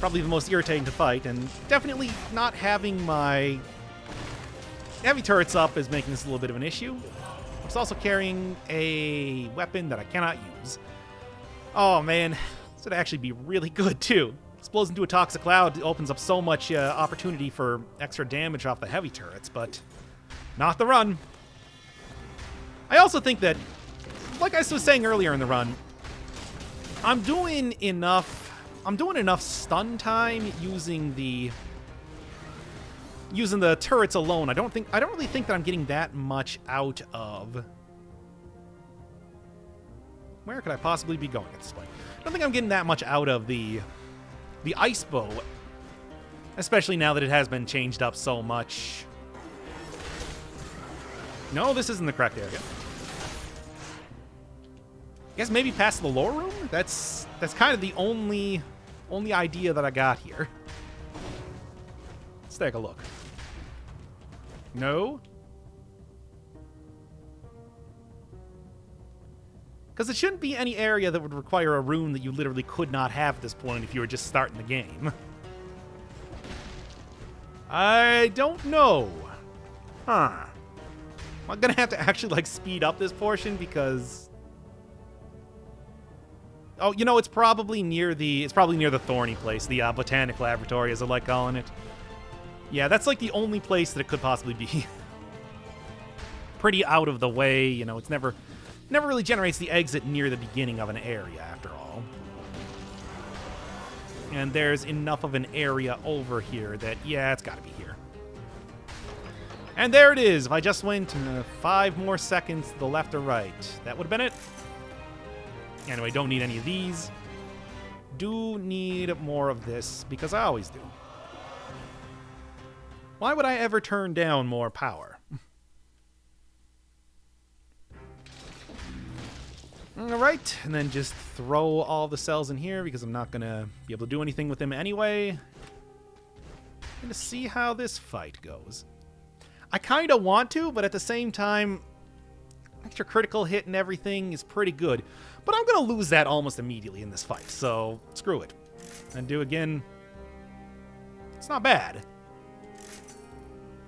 S1: probably the most irritating to fight, and definitely not having my heavy turrets up is making this a little bit of an issue. I'm also carrying a weapon that I cannot use. Oh man, this would actually be really good too. Explodes into a toxic cloud opens up so much opportunity for extra damage off the heavy turrets, but not the run. I also think that, like I was saying earlier in the run, I'm doing enough stun time using the turrets alone. I don't really think that I'm getting that much out of. Where could I possibly be going at this point? I don't think I'm getting that much out of the ice bow, especially now that it has been changed up so much. No, this isn't the correct area. I guess maybe past the lore room? That's kind of the only idea that I got here. Let's take a look. No? Because it shouldn't be any area that would require a rune that you literally could not have at this point if you were just starting the game. I don't know. Huh. I'm gonna have to actually, like, speed up this portion because... Oh, you know, it's probably near the thorny place, the botanic laboratory, as I like calling it. Yeah, that's like the only place that it could possibly be. Pretty out of the way, you know, it's never really generates the exit near the beginning of an area, after all. And there's enough of an area over here that, yeah, it's gotta be here. And there it is. If I just went 5 more seconds to the left or right, that would have been it. Anyway, don't need any of these. Do need more of this, because I always do. Why would I ever turn down more power? Alright, and then just throw all the cells in here, because I'm not going to be able to do anything with them anyway. I'm going to see how this fight goes. I kind of want to, but at the same time, extra critical hit and everything is pretty good. But I'm going to lose that almost immediately in this fight, so screw it. And do again. It's not bad.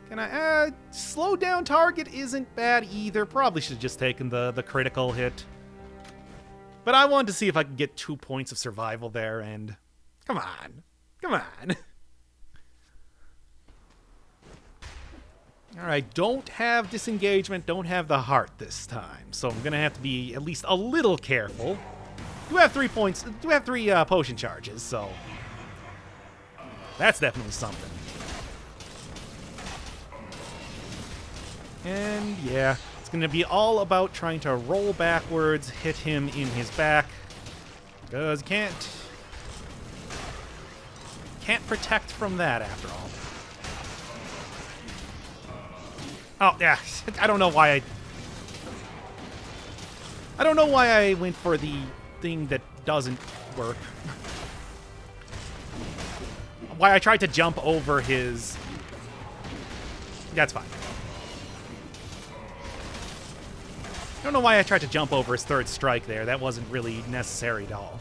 S1: Can I... slow down target isn't bad either. Probably should have just taken the critical hit. But I wanted to see if I could get 2 points of survival there, and... Come on. Come on. Alright, don't have disengagement, don't have the heart this time. So I'm going to have to be at least a little careful. Do have 3 points, do have 3 potion charges, so... That's definitely something. And yeah, it's going to be all about trying to roll backwards, hit him in his back. Because you can't protect from that after all. Oh, yeah. I don't know why I went for the thing that doesn't work. Why I tried to jump over his... That's fine. I don't know why I tried to jump over his third strike there. That wasn't really necessary at all.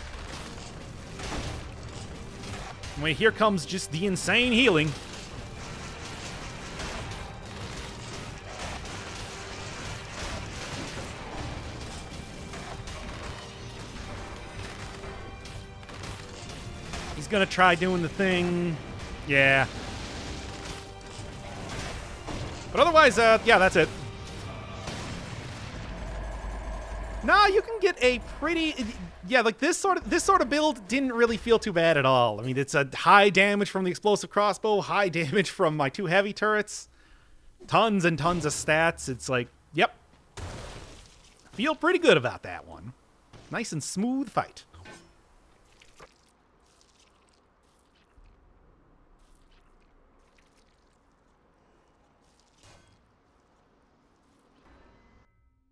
S1: Wait, here comes just the insane healing. He's gonna try doing the thing. Yeah. But otherwise, yeah, that's it. Nah, you can get a pretty... Yeah, like this sort of build didn't really feel too bad at all. I mean, it's a high damage from the explosive crossbow, high damage from my 2 heavy turrets, tons and tons of stats. It's like, yep. Feel pretty good about that one. Nice and smooth fight.